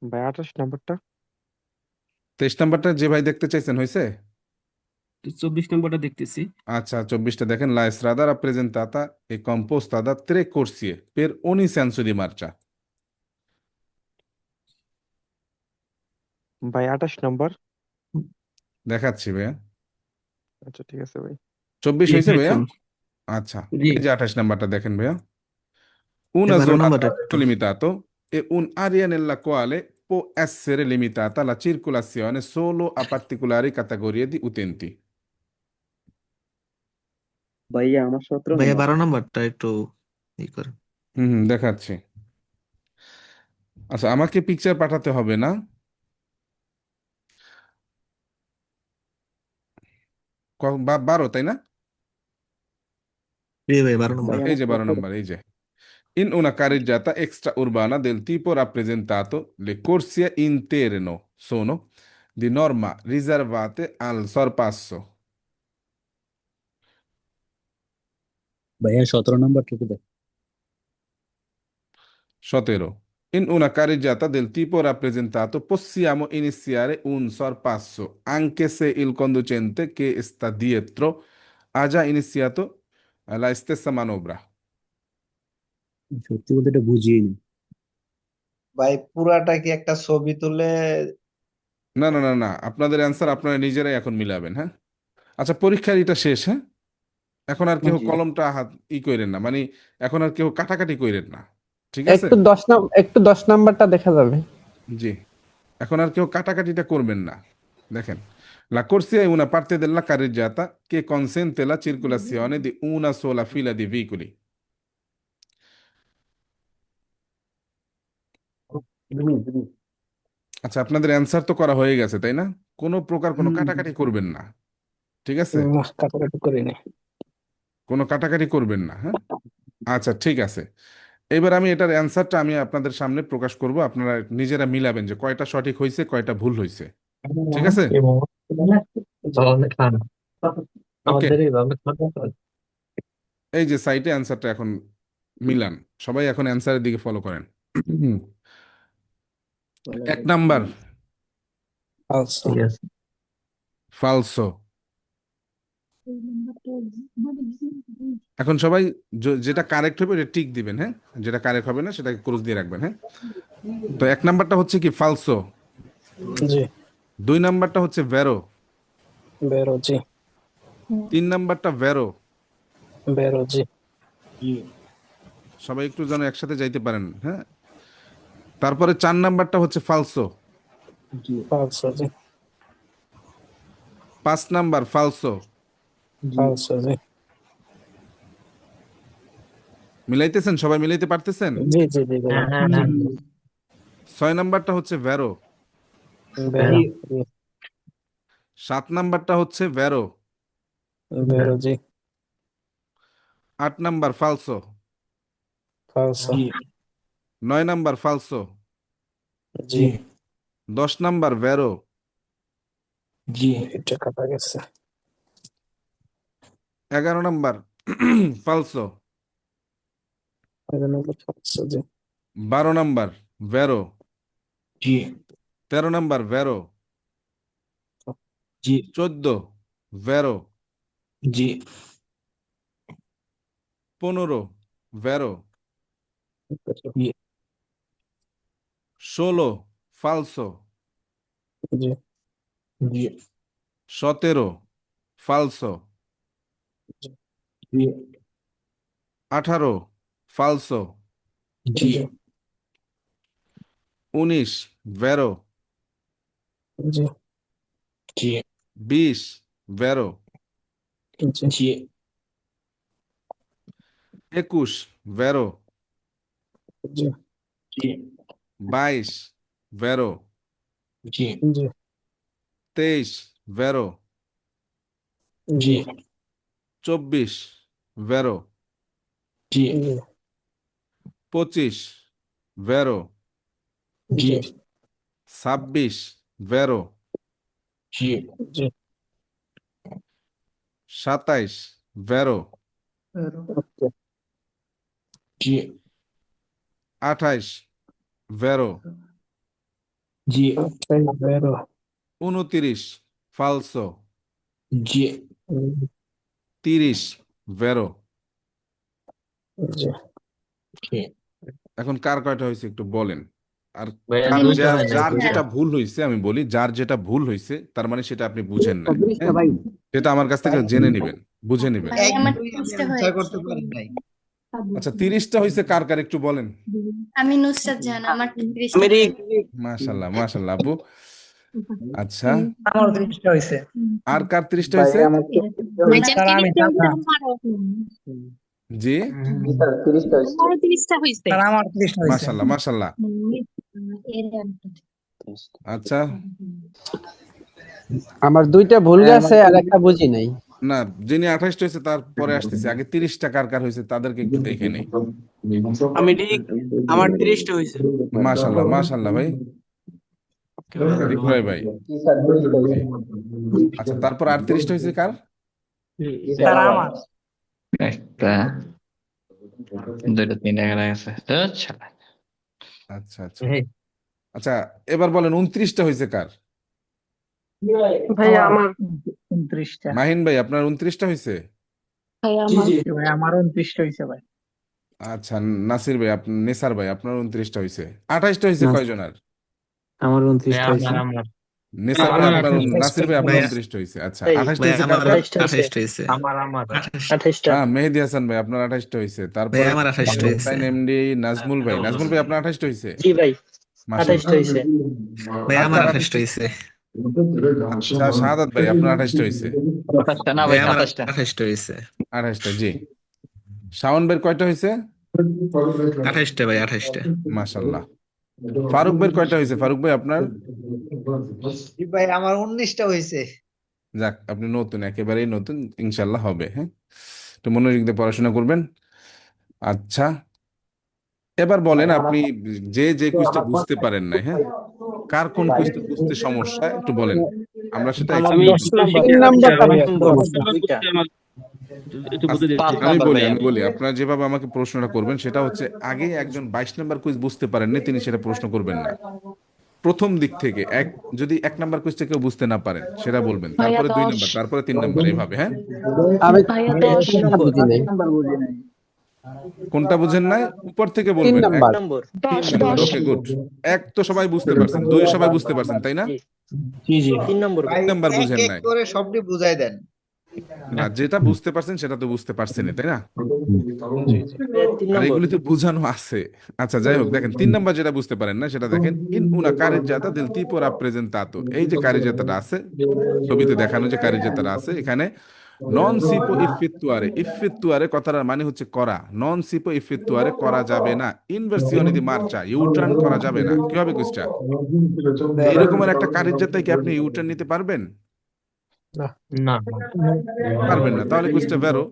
ভাই 28 নম্বরটা। 23 নাম্বারটা যে ভাই দেখতে চাইছেন হয়েছে? 24 নম্বরটা দেখতেছি। আচ্ছা 24টা দেখেন, la strada rappresentata è composta da 3 corsie per ogni senso di marcia. ভাই 28 নম্বর। দেখাচ্ছি ভাইয়া। আচ্ছা ঠিক আছে ভাই। 24 জি হয়েছে ভাইয়া? হয়েছে। আচ্ছা, জি এই যে 28 নাম্বারটা দেখেন ভাইয়া। Una 12 zona a নম্বরটা traffico একটু। limitato è un'area nella quale può essere limitata la circolazione solo a particolari categorie di utenti. ভাইয়া আমার 17 ভাইয়া নম্বর। 12 নম্বরটা একটু ই করে। দেখাচ্ছি। আচ্ছা, আমাকে পিকচার পাঠাতে হবে না। 12, তাই না? জি ভাই 12 নম্বর। ভাই এই আমার যে 12 17। নম্বর, এই যে in una carreggiata extraurbana del tipo rappresentato, le corsie interne sono di norma riservate al sorpasso. ভাইয়া 17 নম্বরটা একটু দেখ। 17. In una carreggiata del tipo rappresentato possiamo iniziare un sorpasso anche se il conducente che sta dietro ha già iniziato la stessa manovra. সত্যি বলতে এটা বুঝিনি। ভাই পুরাটা কি একটা ছবি তুলে? না না না না, আপনাদের অ্যান্সার আপনারা নিজেরাই এখন মিলাবেন, হ্যাঁ। আচ্ছা, পরীক্ষার এটা শেষ, হ্যাঁ? এখন আর কেউ জি কলমটা হাত কইরেন না, মানে এখন আর কেউ কাটাকাটি কইরেন না, ঠিক আছে? একটু 10 নাম্বারটা দেখা যাবে। জি, এখন আর কেউ কাটাকাটিটা করবেন না। দেখেন, la corsia è una parte della carreggiata che consente la circolazione di una sola fila di veicoli. আচ্ছা, আপনাদের অ্যান্সার তো করা হয়ে গেছে, তাই না? কোনো প্রকার কোনো হুম কাটাকাটি করবেন না, ঠিক আছে? কাটাকাটি করি না। কোনো কাটাকাটি করবেন না, হ্যাঁ? আচ্ছা, ঠিক আছে। এবার আমি এটার অ্যান্সারটা আমি আপনাদের সামনে প্রকাশ করব, আপনারা নিজেরা মিলাবেন যে কয়টা সঠিক হয়েছে কয়টা ভুল হয়েছে, ঠিক আছে? ওকে, এই যে সাইটে অ্যান্সারটা এখন মিলান, সবাই এখন অ্যান্সারের দিকে ফলো করেন। 1 নাম্বার আচ্ছা, ফালসো। এখন সবাই যেটা কারেক্ট হবে এটা টিক দিবেন, হ্যাঁ? যেটা কারেক্ট হবে না সেটাকে ক্রস দিয়ে রাখবেন, হ্যাঁ? তো 1 নাম্বারটা হচ্ছে কি ফালসো, জি 2 নাম্বারটা হচ্ছে ভেরো, বেরো, জি 3 নাম্বারটা ভেরো। বেরো, জি সবাই একটু যেন একসাথে যাইতে পারেন, হ্যাঁ? তারপরে 4 নাম্বারটা হচ্ছে ফালসো, ফালসো, জি 5 নাম্বার ফালসো। ফালসো, জি মিলাইতেছেন? সবাই মিলাইতে পারতেছেন? জি জি জি জি 6 নাম্বারটা হচ্ছে ভেরো, বেরো, জি 7 নাম্বারটা হচ্ছে ভেরো, বেরো, জি 8 নাম্বার ফালসো, ফালসো, 9 নাম্বার ফালসো, জি 10 নাম্বার ভেরো, এটা কাটা গেছে, 11 নাম্বার ফালসো, ফালসো, জি 12 নাম্বার ভেরো, 13 নাম্বার ভেরো, 14 ভেরো, 15 ভেরো, 16 ফালসো, জি 17 ফালসো, জি 18 ফালসো, জি 19 ভেরো, জি 20 ভেরো, জি 21 ভেরো, জি 22 ভেরো, জি 23 ভেরো, জি 24 ভেরো, জি 25 ভেরো, জি 26 ভেরো, জি 27 ভেরো, ওকে 28 ভেরো, বেরো, 29 ফালসো, জি 30 ভেরো। জি এখন কার কয়টা হয়েছে একটু বলেন। আর ভাইয়া কার দুইটা যার হয় নাই, যার দুইটা। যেটা ভুল হয়েছে আমি বলি, যার যেটা ভুল হয়েছে তার মানে সেটা আপনি বুঝেন না, ব্রিজটা হ্যাঁ? ভাই সেটা আমার কাছ থেকে জেনে নেবেন, বুঝে নেবেন। এক দুই আমি অ্যান্সার করতে পারি নাই। আচ্ছা, 30টা হয়েছে কার কার একটু বলেন। আমি নুসরাত জাহান, আমার 30টা মেরি মাশাল্লাহ মাশাল্লাহ আপু। আচ্ছা, আমার 30টা হয়েছে। আর কার 30টা ভাই হয়েছে? আমার স্যার আমি জানতাম। জি, স্যার 30টা হয়েছে স্যার আমার 30টা হয়েছে। মাশাল্লাহ মাশাল্লাহ। আচ্ছা, আমার 2টা ভুল গেছে আর একটা বুঝি নাই। না, যিনি 28টা হয়েছে তারপরে আসতেছে, আগে 30টা কার কার হয়েছে তাদেরকে একটু দেখে নেই। আমি ঠিক আমার 30টা হয়েছে। মাশাল্লাহ মাশাল্লাহ ভাই, বিক্রয় ভাই। কি স্যার 30টা হয়েছে আচ্ছা, তারপর 38টা হয়েছে কার? স্যার আমার একটা দুইটা তিনটা গেলে গেছে। আচ্ছা আচ্ছা আচ্ছা, এবার বলেন 29টা হয়েছে কার? ভাইয়া আমার 29টা। মাহিন ভাই, আপনার 29টা হয়েছে? ভাই আমার 29টা হয়েছে ভাই। আচ্ছা, নাসির ভাই, নেসার ভাই আপনার 29টা হয়েছে। 28টা হয়েছে কয়জনের? আমার 29টা হয়েছে। আমার নেসার ভাই আমার আপনার 28 নাসির ভাই আপনার ভাইয়া 29টা হয়েছে। আচ্ছা ভাই 28টা ভাই হয়েছে আমার কার কার? 28টা হয়েছে আমার 28টা 28টা হ্যাঁ মেহেদি হাসান ভাই আপনার 28টা হয়েছে। ভাই তারপরে আমার 28টা হয়েছে হোসাইন এমডি নাজমুল ভাই, নাজমুল ভাই আপনার 28টা হয়েছে। জি ভাই মাশাআল্লাহ। 28টা হয়েছে ভাই আর আমার কার 28টা 28টা? হয়েছে আচ্ছা শাহাদাত ভাই আপনার 28টা হয়েছে। 27টা না ভাই ভাই আমার 27টা 28টা হয়েছে 28টা জি। শাওন ভাইয়ের কয়টা হয়েছে? 28টা ভাই 28টা মাশাআল্লাহ। ফারুক ভাইয়ের কয়টা হয়েছে? ফারুক ভাই আপনার? জি ভাই আমার 19টা হয়েছে। যাক আপনি নতুন, একেবারেই নতুন, ইনশাল্লাহ হবে। হ্যাঁ একটু মনোযোগ দিয়ে পড়াশোনা করবেন। আচ্ছা এবার বলেন আপনি যে যে কুইজটা বুঝতে পারেন নাই, হ্যাঁ কার কোন কুইজটা বুঝতে সমস্যা একটু বলেন, আমরা সেটা আমার আমি এক্সপ্লেন দশ করি। নাম্বার শিক্ষার্থী তিন আমি নাম্বারটা বুঝতে দুইটা আমার একটু বুঝে দিতে পাঁচ চাই। আমি নাম্বার বলি ভাই আমি আমি বলি আপনারা যেভাবে আমাকে প্রশ্নটা করবেন সেটা হচ্ছে, আগে একজন 22 নাম্বার কুইজ বুঝতে পারেননি তিনি সেটা প্রশ্ন করবেন না। প্রথম দিক থেকে যদি 1 নাম্বার কুইজটা কেউ বুঝতে না পারেন সেটা বলবেন, ভাইয়া তারপরে 2 10 নাম্বার, তারপরে 3 নাম্বার, এইভাবে। হ্যাঁ আমি ভাইয়া তিন 10 নাম্বার বুঝি নাই। নাম্বার বুঝি নাই কোনটা বুঝেন নাই উপর থেকে তিন বলবেন। Number 10 3 number 10 okay good. 1 তো সবাই বুঝতে পারছেন, 2 সবাই বুঝতে পারছেন তাই না? জি জি 3 নাম্বার এক বুঝেন এক নাই। করে সবটি বুঝাই দেন। না যেটা বুঝতে পারছেন সেটা তো বুঝতে পারছেনই তাই না? তিন আর নম্বর এগুলি তো বোঝানো আছে। আচ্ছা যাই হোক, দেখেন 3 নাম্বার যেটা বুঝতে পারেন না সেটা দেখেন, ইন উনা কারিজ্জাতা দিল tipo rappresentato, এই যে কারিজ্জাতাটা আছে ছবিতে দেখানো, যে কারিজ্জাতাটা আছে এখানে নন সিপো ইফিত্তুয়ারে, ইফিত্তুয়ারে কথাটার মানে হচ্ছে করা, নন সিপো ইফিত্তুয়ারে করা যাবে না, ইনভার্সিওনে দি মার্চা ইউটার্ন করা যাবে না। কি হবে কুইজটা? এইরকমের একটা কারিজ্জাতায় কি আপনি ইউটার্ন নিতে পারবেন? না পারবেন না, তাহলে কুইজটা বেরো।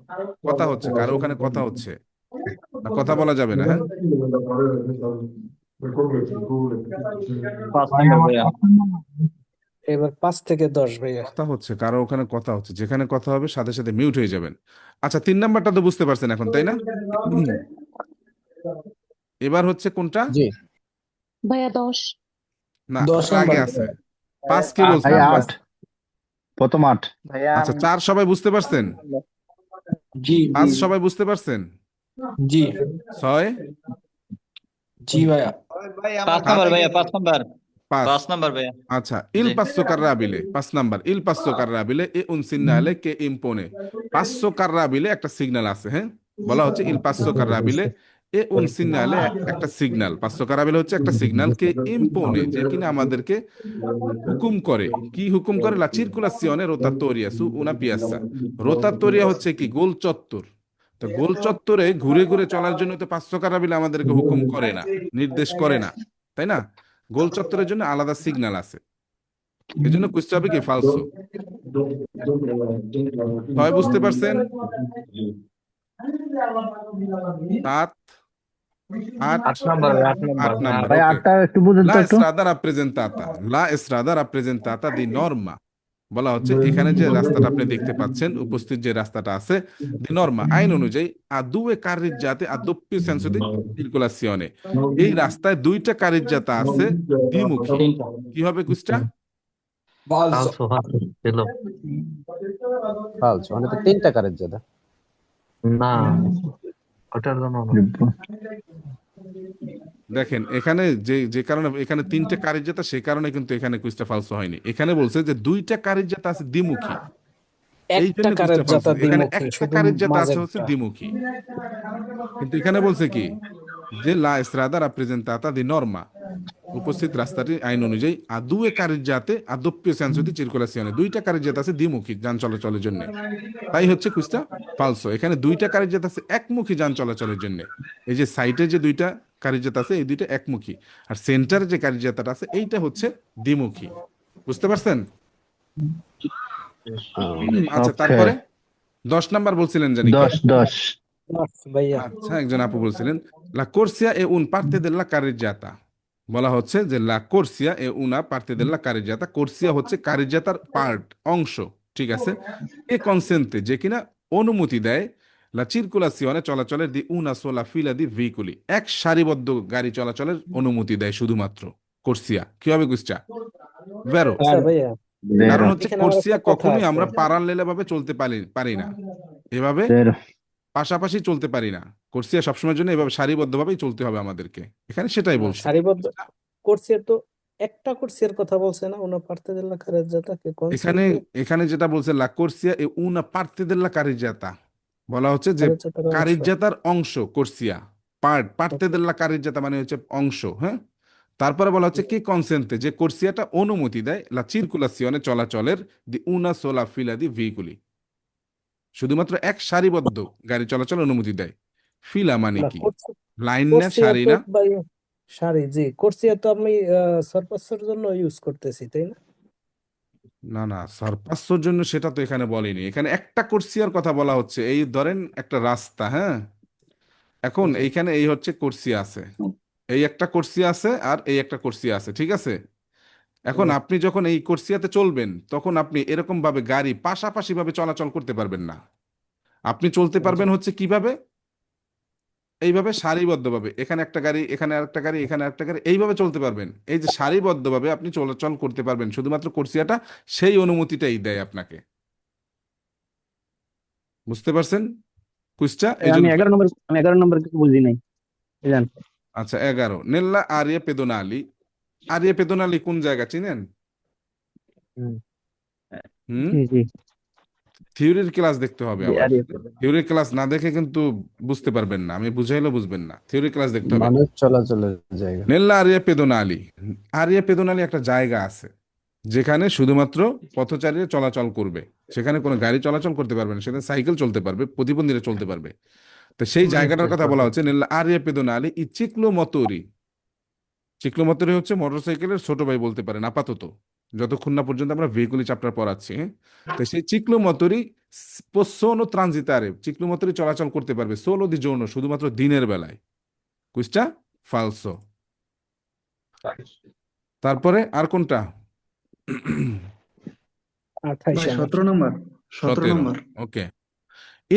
কথা হচ্ছে কারো ওখানে কথা হচ্ছে না, কথা বলা যাবে না। হ্যাঁ 5 নাম্বার ভাইয়া এবার 5 থেকে 10 ভাইয়া। কথা হচ্ছে কারো ওখানে কথা হচ্ছে, যেখানে কথা হবে সাথে সাথে মিউট হয়ে যাবেন। আচ্ছা 3 নাম্বারটা তো বুঝতে পারছেন এখন তাই না? এবার হচ্ছে কোনটা? জি ভাইয়া 10 না 10 তার আগে নাম্বার আছে 5 কে বলছেন? ভাই পাঁচ। 8 প্রথম 8 ভাইয়া আচ্ছা 4 সবাই বুঝতে পারছেন? জি 5 সবাই বুঝতে পারছেন? জি 6 জি ভাইয়া ভাই 5 আমার নাম্বার ভাইয়া 5 নাম্বার 5। 5 নাম্বার ভাইয়া আচ্ছা ইল জি পাঁচশো কার্রাবিলে 5 নাম্বার, ইল পাঁচশো কার্রাবিলে এ উন সিগনালে কে ইম্পোনে। 500 কার্রাবিলে একটা সিগন্যাল আছে। হ্যাঁ বলা হচ্ছে ইল পাঁচশো কার্রাবিলে এ উন সিগনালে একটা সিগন্যাল, 500 কার্রাবিলে হচ্ছে একটা সিগন্যাল কে ইম্পোনে, যে কিনা আমাদেরকে হুকুম করে। কি হুকুম করে? লা চিরকুলাসিওনে রোতাটোরিয়া সু উনা পিয়াসা। রোতাটোরিয়া হচ্ছে কি? গোল চত্বর। তো গোল চত্বরে ঘুরে ঘুরে চলার জন্য তো 500 কার্রাবিলে আমাদেরকে হুকুম করে না, নির্দেশ করে না, তাই না? গোল চত্বরের জন্য আলাদা সিগন্যাল আছে, এই জন্য কুইজটা হবে কি ফালসো। সবাই বুঝতে পারছেন? 7 8 8 নাম্বার ভাই 8 নাম্বার 8 নাম্বার ভাই ওকে। 8টা একটু বুঝেন লা তো একটু এস্ট্রাদা রাপ্রেজেন্তাতা, লা এস্ট্রাদা রাপ্রেজেন্তাতা দি নর্মা, বলা হচ্ছে এখানে যে রাস্তাটা আপনি দেখতে পাচ্ছেন, উপস্থিত যে রাস্তাটা আছে, দি নর্মা আইন অনুযায়ী আদুয়ে কারিজ্জাতে আদোপ্পিও সেন্সো দি সার্কুলাসিওনে, এই রাস্তায় 2টা কারিজ্জাতা আছে দ্বিমুখী। কি হবে কুইজটা? ফালসো ছিল ফালসো মানে তো 3টা কারিজ্জাতা। না ওটার জন্য না। দেখেন এখানে যে যে কারণে এখানে 3টে কারিজ্জাতা, সেই কারণে কিন্তু এখানে কুইজটা ফালসো হয়নি। এখানে বলছে যে 2টা কারিজ্জাতা আছে দ্বিমুখী, এই একটা জন্য কুইজটা ফালসো। কারিজ্জাতা এখানে দ্বিমুখী, একটা শুধু কারিজ্জাতা আছে হচ্ছে মাঝেরটা। দ্বিমুখী, কিন্তু এখানে বলছে কি যে লা এস্ট্রাদা রাপ্রেজেন্তাতা দি নর্মা, উপস্থিত রাস্তাটি আইন অনুযায়ী আদুয়ে কারিজ্জাতে আদোপ্পিও সেন্সো দি সার্কুলাসিওনে, 2টা কারিজ্জাতা আছে দ্বিমুখী যান চলাচলের জন্য, তাই হচ্ছে কুইজটা ফালসো। এখানে 2টা কারিজ্জাতা আছে একমুখী যান চলাচলের জন্য, এই যে সাইডে যে 2টা কারিজ্জাতা আছে এই 2টা একমুখী, আর সেন্টারে যে কারিজ্জাতাটা আছে এইটা হচ্ছে দ্বিমুখী। বুঝতে পারছেন? আচ্ছা ওকে তারপরে 10 নাম্বার বলছিলেন জানি কে? 10 ভাইয়া আচ্ছা একজন আপু বলছিলেন লা কোর্সিয়া এ উন পার্তে দেল্লা কারিজ্জাতা, বলা হচ্ছে যে লা কোর্সিয়া এ উনা পার্তে দেল্লা কারিজ্জাতা, কোর্সিয়া হচ্ছে কারিজ্জাতার পার্ট, অংশ, ঠিক আছে। এ কনসেন্তে যে কিনা অনুমতি দেয় লা চিরকুলাসিওনে চলাচলের দি উনা সোলা ফিলা দি ভেহিকুলি, এক সারিবদ্ধ গাড়ি চলাচলের অনুমতি দেয় শুধুমাত্র কোর্সিয়া। কি হবে কুইজটা? বেরো। আচ্ছা ভাইয়া কারণ হচ্ছে এখানে আমার কোর্সিয়া একটা কথা কখনোই আছে। আমরা প্যারালেল ভাবে চলতে পারি না, এভাবে পাশাপাশি চলতে পারি না। কোর্সিয়া সবসময়ের জন্য এভাবে সারিবদ্ধভাবেই চলতে হবে আমাদেরকে, এখানে সেটাই না, বলছে। সারিবদ্ধ কোর্সিয়া তো একটা কোর্সের কথা বলছে না una parte della carreggiata che এখানে consente এখানে যেটা বলছে লা কোর্সিয়া এ উনা পার্তে দেল্লা কারিজাতা, বলা হচ্ছে যে carreggiata অংশ কারিজাতার অংশ কোর্সিয়া, পার্তে ওকে দেল্লা কারিজাতা মানে হচ্ছে অংশ, হ্যাঁ। তারপরে বলা হচ্ছে কি কনসেন্তে, যে কোর্সিয়াটা অনুমতি দেয় লা চিরকুলাসিয়নে চলাচলের দি উনা সোলা ফিলা দি ভেহিকুলি, শুধুমাত্র এক সারিবদ্ধ গাড়ি চলাচল অনুমতি দেয়। ফিলা মানে না কি, কোর্স লাইন না কোর্সিয়া সারি তো না? ভাই সারি জি কোর্সিয়া তো আমি সারপাসের জন্য ইউজ করতেছি তাই না না না, সারপাসের জন্য সেটা তো এখানে বলেনি, এখানে একটা কোর্সিয়ার কথা বলা হচ্ছে। এই ধরেন একটা রাস্তা, হ্যাঁ, এখন জি এইখানে এই হচ্ছে কোর্সিয়া আছে, এই একটা কোর্সিয়া আছে আর এই একটা কোর্সিয়া আছে, ঠিক আছে। এখন জি আপনি যখন এই কোর্সিয়াতে চলবেন তখন আপনি এরকম ভাবে গাড়ি পাশাপাশি ভাবে চলাচল করতে পারবেন না। আপনি চলতে জি পারবেন হচ্ছে কিভাবে, এইভাবে সারিবদ্ধভাবে, এখানে একটা গাড়ি, এখানে আরেকটা গাড়ি, এখানে আরেকটা গাড়ি, এইভাবে চলতে পারবেন। এই যে সারিবদ্ধভাবে আপনি চলাচল করতে পারবেন, শুধুমাত্র কোর্সিয়াটা সেই অনুমতিটাই দেয় আপনাকে। বুঝতে পারছেন কুইজটা? এই আমি জন্য 11 নম্বর কিছু বুঝি নাই বুঝলেন। আচ্ছা 11 নেল্লা আরিয়া পেদোনালি। আরিয়া পেদোনালি কোন জায়গা চিনেন? হুম। হুম, জি জি থিওরির ক্লাস দেখতে হবে জি আবার। আরে থিওরির ক্লাস না দেখে কিন্তু বুঝতে পারবেন না, আমি বুঝাইলেও বুঝবেন না, থিওরির ক্লাস দেখতে হবে। মানুষ চলাচলের জায়গা। নেল্লা আরিয়া পেদোনালি, আরিয়া পেদোনালি একটা জায়গা আছে যেখানে শুধুমাত্র পথচারীরা চলাচল করবে, সেখানে কোনো গাড়ি চলাচল করতে পারবে না, সেখানে সাইকেল চলতে পারবে, প্রতিবন্ধীরা চলতে পারবে। তো সেই জায়গাটার কথা বলা হচ্ছে নেল্লা আরিয়া পেদোনালি ই চিকলো মতোরি। চিকলো মতোরি হচ্ছে মোটরসাইকেলের ছোট ভাই বলতে পারেন আপাতত, যতক্ষণ না পর্যন্ত আমরা ভেহিকুলি চ্যাপ্টার পড়াচ্ছি, হ্যাঁ? তো সেই চিকলো মতোরি সোনো ট্রানজিতারে, চিকলো মতোরি চলাচল করতে পারবে সোলো দি জোনো, শুধুমাত্র দিনের বেলায়। কুইজটা ফালসো। তারপরে আর কোনটা? 28 আমার 17। ওকে।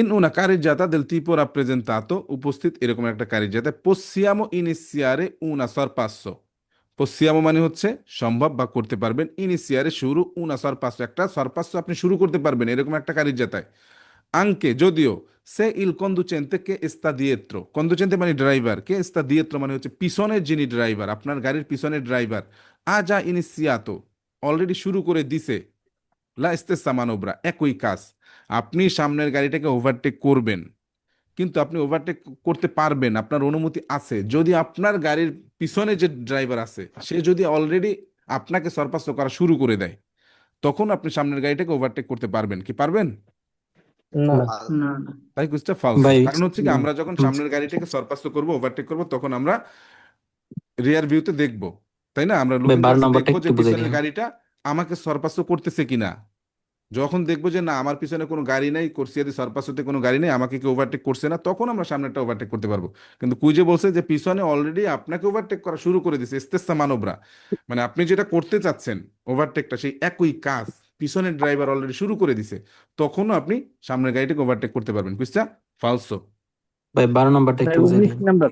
In una carreggiata del tipo rappresentato, উপস্থিত এরকম একটা carreggiata, possiamo iniziare una sorpasso. possiamo মানে হচ্ছে সম্ভব বা করতে পারবেন, iniziare শুরু, una sorpasso একটা sorpasso আপনি শুরু করতে পারবেন এরকম একটা carreggiataয়। anche যদিও সে il conducente che sta dietro, conducente মানে ড্রাইভার, কে sta dietro মানে হচ্ছে পিছনের যিনি ড্রাইভার, আপনার গাড়ির পিছনের driver, ha già iniziato already শুরু করে দিছে লা স্তেসা মানোব্রা, একই কাজ। আপনি সামনের গাড়িটাকে ওভারটেক করবেন, কিন্তু আপনি ওভারটেক করতে পারবেন, আপনার অনুমতি আছে যদি আপনার গাড়ির পিছনে যে ড্রাইভার আছে সে যদি অলরেডি আপনাকে সরপাস করা শুরু করে দেয়, তখন আপনি সামনের গাড়িটাকে ওভারটেক করতে পারবেন কি পারবেন? না না তাই কুইজটা ফালসো। ভাই কারণ হচ্ছে কি, আমরা যখন সামনের গাড়িটাকে সরপাস করবো, ওভারটেক করবো, তখন আমরা রিয়ার ভিউতে দেখবো, তাই না? আমরা ভাই লুকিং 12 গ্লাসে নম্বরটা দেখবো যে একটু বুঝাই পিছনের দিন। গাড়িটা আমাকে সরপাস করতেছে কিনা। যখন দেখবো যে না আমার পিছনে কোনো গাড়ি নাই, কোর্সিয়াদি সারপাসতে কোনো গাড়ি নেই, আমাকে কেউ ওভারটেক করছে না, তখন আমরা সামনেটা ওভারটেক করতে পারবো। কিন্তু কুইজে বলছে যে পিছনে অলরেডি আপনাকে ওভারটেক করা শুরু করে দিছে, ইস্তেসা মানবরা, মানে আপনি যেটা করতে চাচ্ছেন ওভারটেকটা, সেই একই কাজ পিছনের ড্রাইভার অলরেডি শুরু করে দিছে, তখনও আপনি সামনের গাড়িটাকে ওভারটেক করতে পারবেন। কুইজটা ফালসো। ভাই 12 নম্বরটা ভাই একটু বুঝাই 19 দিন। নাম্বার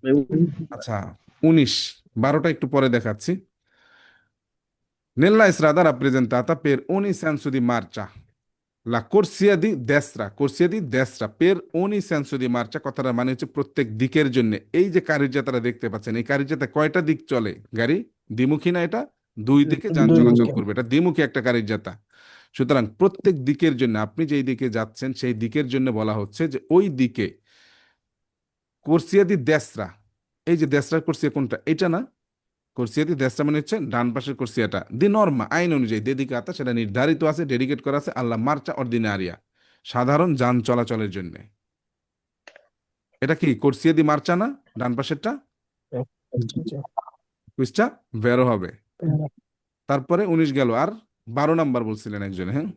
ভাই 19 আচ্ছা 19, 12টা একটু পরে দেখাচ্ছি। Nella strada rappresentata per ogni senso di marcia, la corsia di destra, corsia di destra per ogni senso di marcia কথাটা মানে হচ্ছে প্রত্যেক দিকের জন্য। এই যে কারিজাতারা দেখতে পাচ্ছেন, এই কারিজাতা কয়টা দিক চলে গাড়ি? দ্বিমুখী না এটা? দুই দিকে যান দুই চলাচল দিকে করবে, এটা দ্বিমুখী একটা কারিজাতা। সুতরাং প্রত্যেক দিকের জন্য, আপনি যেই দিকে যাচ্ছেন সেই দিকের জন্য বলা হচ্ছে যে ওই দিকে কোর্সিয়া দি দেসরা। এই যে দেসরা কোর্সিয়া কোনটা? এটা না, কোর্সিয়া দি দেসরা মানে হচ্ছে ডান পাশের কোর্সিয়াটা। দি নর্মা আইন অনুযায়ী যেদিকে আতা সেটা নির্ধারিত আছে, ডেডিকেট করা আছে আল্লাহ মার্চা অর্ডিনারিয়া, সাধারণ যান চলাচলের জন্য। এটা কি কোর্সিয়া দি মার্চা না ডান পাশেরটা? জি কুইজটা বেরো হবে। তারপরে 19 গেল, আর 12 নাম্বার বলছিলেন একজন, হ্যাঁ।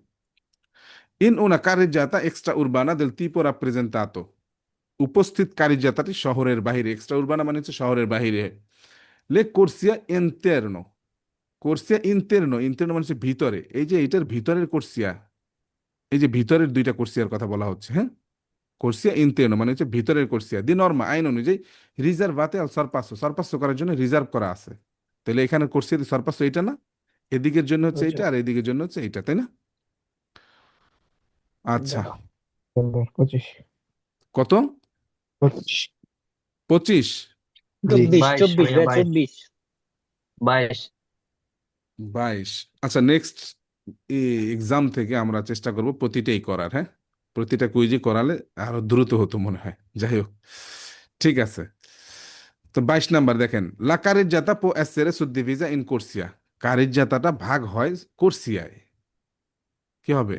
In una carreggiata extra urbana del tipo rappresentato, উপস্থিত কারিজাতাটি শহরের বাহিরে, এক্সট্রা উরবানা মানে হচ্ছে শহরের বাহিরে। লে কোর্সিয়া ইন্টারনো, কোর্সিয়া ইন্টারনো, ইন্টারনো মানে হচ্ছে ভিতরে, এই যে এটার ভিতরের কোর্সিয়া, এই যে ভিতরের দুইটা কোর্সিয়ার কথা বলা হচ্ছে, হ্যাঁ। কোর্সিয়া ইন্টারনো মানে হচ্ছে ভিতরের কোর্সিয়া। দি নর্মা আইন অনুযায়ী রিজার্ভাতে আল সরপাসো, সরপাসো করার জন্য রিজার্ভ করা আছে। তাহলে এখানে কোর্সিয়া দি সরপাসো এটা না, এদিকের জন্য হচ্ছে এটা আর এদিকের জন্য হচ্ছে এইটা, তাই না? আচ্ছা 25। কত? 25। 25। 24 22 24 ভাইয়া, ভাই 22 24 22 22। আচ্ছা, নেক্সট এক্সাম থেকে আমরা চেষ্টা করব প্রতিটাই করার, হ্যাঁ, প্রতিটা কুইজই করালে আরো দ্রুত হতো মনে হয়। যাই হোক, ঠিক আছে। তো 22 নাম্বার দেখেন, লা কারিজ্জাতা পো এসেরে সুদ্দিভিজা ইন কোর্সিয়া। কারিজ্জাতাটা ভাগ হয় কোর্সিয়ায়, কি হবে?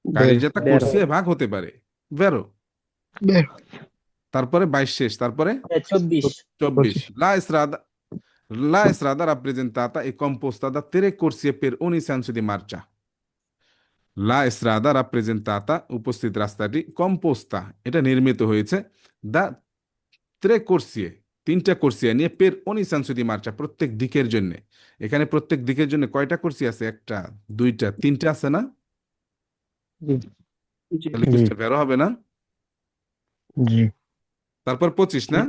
কারিজ্জাতা কোর্সিয়ায় ভাগ হতে পারে, ভেরো। তারপরে 22 শেষ, তারপরে 24। La Estrada rappresentata e composta da 3 corsie per ogni senso di marcia. La Estrada rappresentata, উপস্থিত রাস্তাটি, composta, এটা নির্মিত হয়েছে, দা 3 corsie, 3টা কোর্সিয়া নিয়ে, পের ogni senso di marcia, প্রত্যেক দিকের জন্য। এখানে প্রত্যেক দিকের জন্য কয়টা কোর্সি আছে? 1টা, 2টা, 3টা আছে না? তাহলে কুইজটা বেরো হবে না? জি। তারপর 25 না?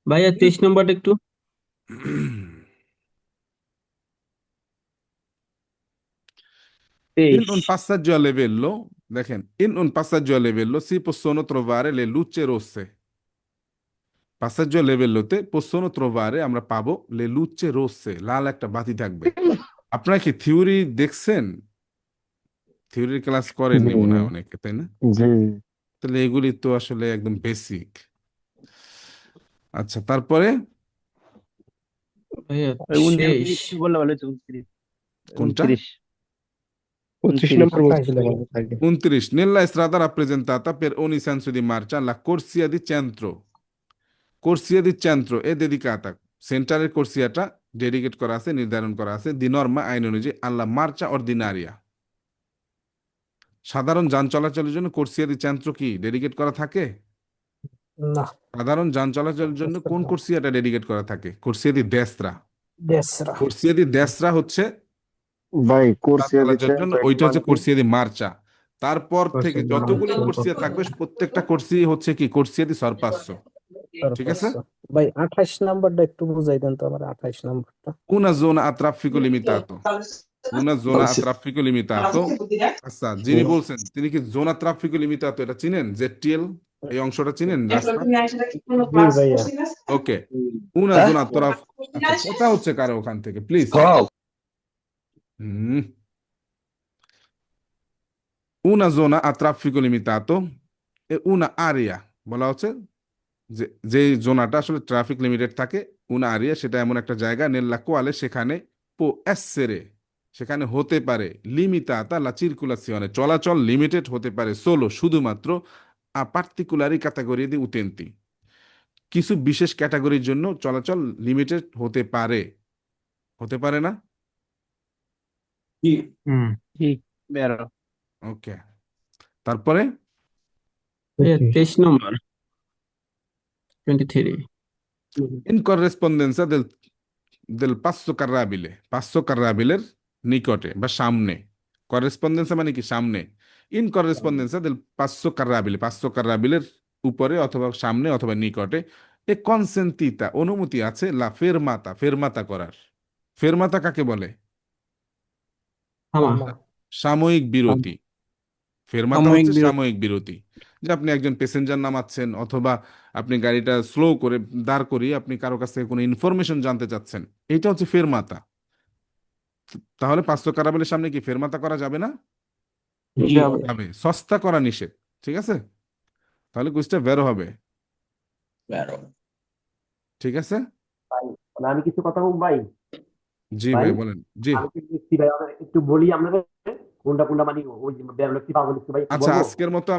ভাইয়া 23 নম্বরটা একটু। In un passaggio a livello, দেখেন, in un passaggio a livello si possono trovare le luci rosse. Passaggio a livelloতে possono trovare, আমরা পাবো, le luci rosse, লাল একটা বাতি থাকবে। আপনারা কি থিওরি দেখছেন? থিওরি ক্লাস করেননি মনে হয় অনেকে, তাই না? জি। তাহলে এগুলি তো আসলে একদম বেসিক। আচ্ছা, তারপরে ভাইয়া শেষ। বললে ভালো হতো। কোনটা? 29 নম্বর বলছিল মনে থাকে। 29 nella strada rappresentata per ogni senso di marcia la corsia di centro. Corsia di centro è dedicata, সেন্টারের কোর্সিয়াটা ডেডিকেট করা আছে, নির্ধারণ করা আছে, দি নর্মা, আইন অনুযায়ী, আল্লা মার্চা অর্ডিনারিয়া, সাধারণ যান চলাচলের জন্য কোর্সিয়া দি centro কি ডেডিকেট করা থাকে? না, সাধারণ যান চলাচলের জন্য কোন কোর্সিয়াটা ডেডিকেট করা থাকে? কোর্সিয়া দি দেস্ত্রা। দেশরা। কোর্সিয়া দি দেস্ত্রা হচ্ছে ভাই কোর্সিয়া চলাচলের দিচ্ছেন জন্য, ওইটা হচ্ছে কোর্সিয়া দি মার্চা। তারপর থেকে যতগুলি কোর্সিয়া থাকবে প্রত্যেকটা কোর্সি হচ্ছে কি? কোর্সিয়া দি সরপাসো। ঠিক আছে? ভাই 28 নাম্বারটা একটু বুঝাই দেন তো আমার, 28 নাম্বারটা। Una zona a traffico limitato. Una zona a traffico limitato. আচ্ছা, যিনি বলছেন তিনি কি জোনা ট্রাফিকো লিমিটাতো এটা চিনেন? জেটিএল এই অংশটা চিনেন রাস্তা? ওকে, una zona আচ্ছা, কথা হচ্ছে কারো ওখান থেকে please. Una zona a traffico limitato e una area, বলা হচ্ছে যে জোনাটা আসলে ট্রাফিক লিমিটেড থাকে, una area, সেটা এমন একটা জায়গা, nella quale, সেখানে, può essere, সেখানে হতে পারে, limitata la circolazione, চলাচল লিমিটেড হতে পারে, solo, শুধুমাত্র, a particolari categorie di utenti, কিছু বিশেষ ক্যাটাগরির জন্য চলাচল লিমিটেড হতে পারে। হতে পারে না? ওকে, তারপরে ভাইয়া 23 নম্বর 23। in corrispondenza del passo carrabile, passo carrabileর নিকটে বা সামনে। করেসপন্ডেন্সা মানে কি? সামনে। ইন করেসপন্ডেন্সা del passo carrabile, passo carrabileর উপরে অথবা সামনে অথবা নিকটে, এ কনসেন্টিতা, অনুমতি আছে, লা ফেরমাতা, ফেরমাতা করার। ফেরমাতা কাকে বলে? সাময়িক বিরতি। ফেরমাতা হচ্ছে সাময়িক বিরতি, যে আপনি একজন প্যাসেঞ্জার নামাচ্ছেন অথবা আপনি গাড়িটা স্লো করে দাঁড় করিয়ে আপনি কারো কাছ থেকে কোনো ইনফরমেশন জানতে চাচ্ছেন, এটা হচ্ছে ফেরমাতা। তাহলে পাঁচশো কারাবেলের সামনে কি ফেরমাতা করা যাবে না? যাবে। সস্তা করা নিষেধ। ঠিক আছে, তাহলে কুইজটা বেরো হবে। ঠিক আছে, আমি কিছু কথা বলবো ভাই। জি ভাই বলেন। জি, আমি কি লিখছি ভাই, একটু বলি আপনাদের কোনটা কোনটা মানে ওই যে বেরোলো কি পাবো লিখছি ভাই, একটু আচ্ছা, বলবো? আজকের মতো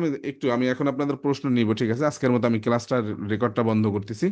আমি এখন আপনাদের প্রশ্ন নিব। ঠিক আছে, আজকের মতো আমি ক্লাসটা রেকর্ডটা বন্ধ করতেছি।